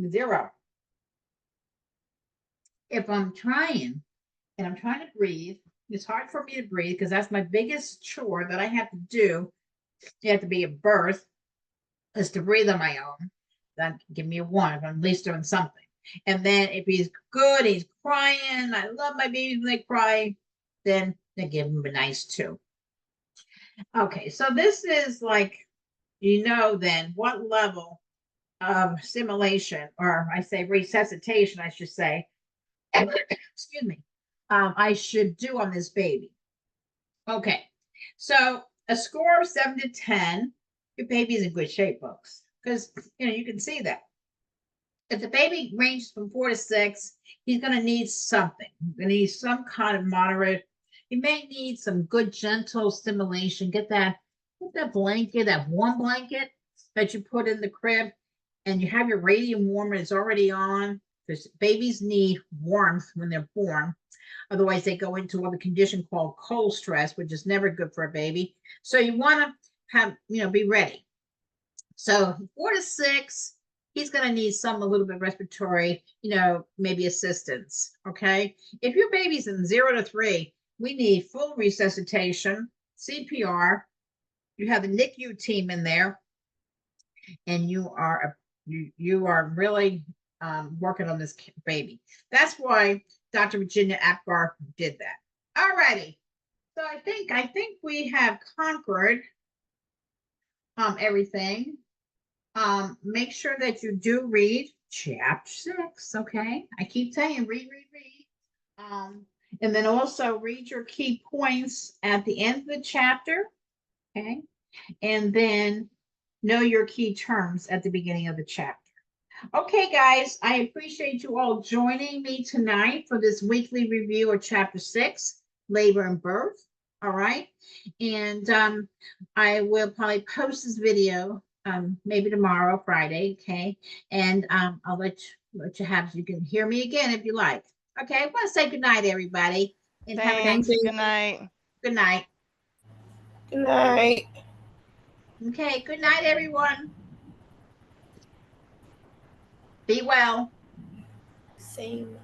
0. If I'm trying and I'm trying to breathe, it's hard for me to breathe because that's my biggest chore that I have to do. You have to be a birth is to breathe on my own. Then give me a 1 if I'm at least doing something. And then if he's good, he's crying. I love my babies when they cry. Then they give him a nice 2. Okay, so this is like, then what level of stimulation, or I say resuscitation, I should say, excuse me, I should do on this baby. Okay, so a score of 7 to 10, your baby's in good shape, folks, because you can see that. If the baby ranges from 4 to 6, he's going to need something. He's going to need some kind of moderate. He may need some good, gentle stimulation. Get that blanket, that warm blanket that you put in the crib, and you have your radiant warmer. It's already on, because babies need warmth when they're born. Otherwise, they go into a condition called cold stress, which is never good for a baby. So you want to have, be ready. So 4 to 6, he's going to need a little bit of respiratory, maybe assistance. Okay. If your baby's in 0 to 3, we need full resuscitation, CPR. You have the NICU team in there, and you are really working on this baby. That's why Dr. Virginia Apgar did that. All righty. So I think we have conquered everything. Make sure that you do read chapter 6. Okay. I keep saying read. And then also read your key points at the end of the chapter. Okay. And then know your key terms at the beginning of the chapter. Okay, guys, I appreciate you all joining me tonight for this weekly review of chapter 6, labor and birth. All right. And I will probably post this video maybe tomorrow, Friday. Okay. And I'll let you have, you can hear me again if you like. Okay. I want to say good night, everybody. And Thanks. Good night. Good night. Good night. Okay. Good night, everyone. Be well. Same.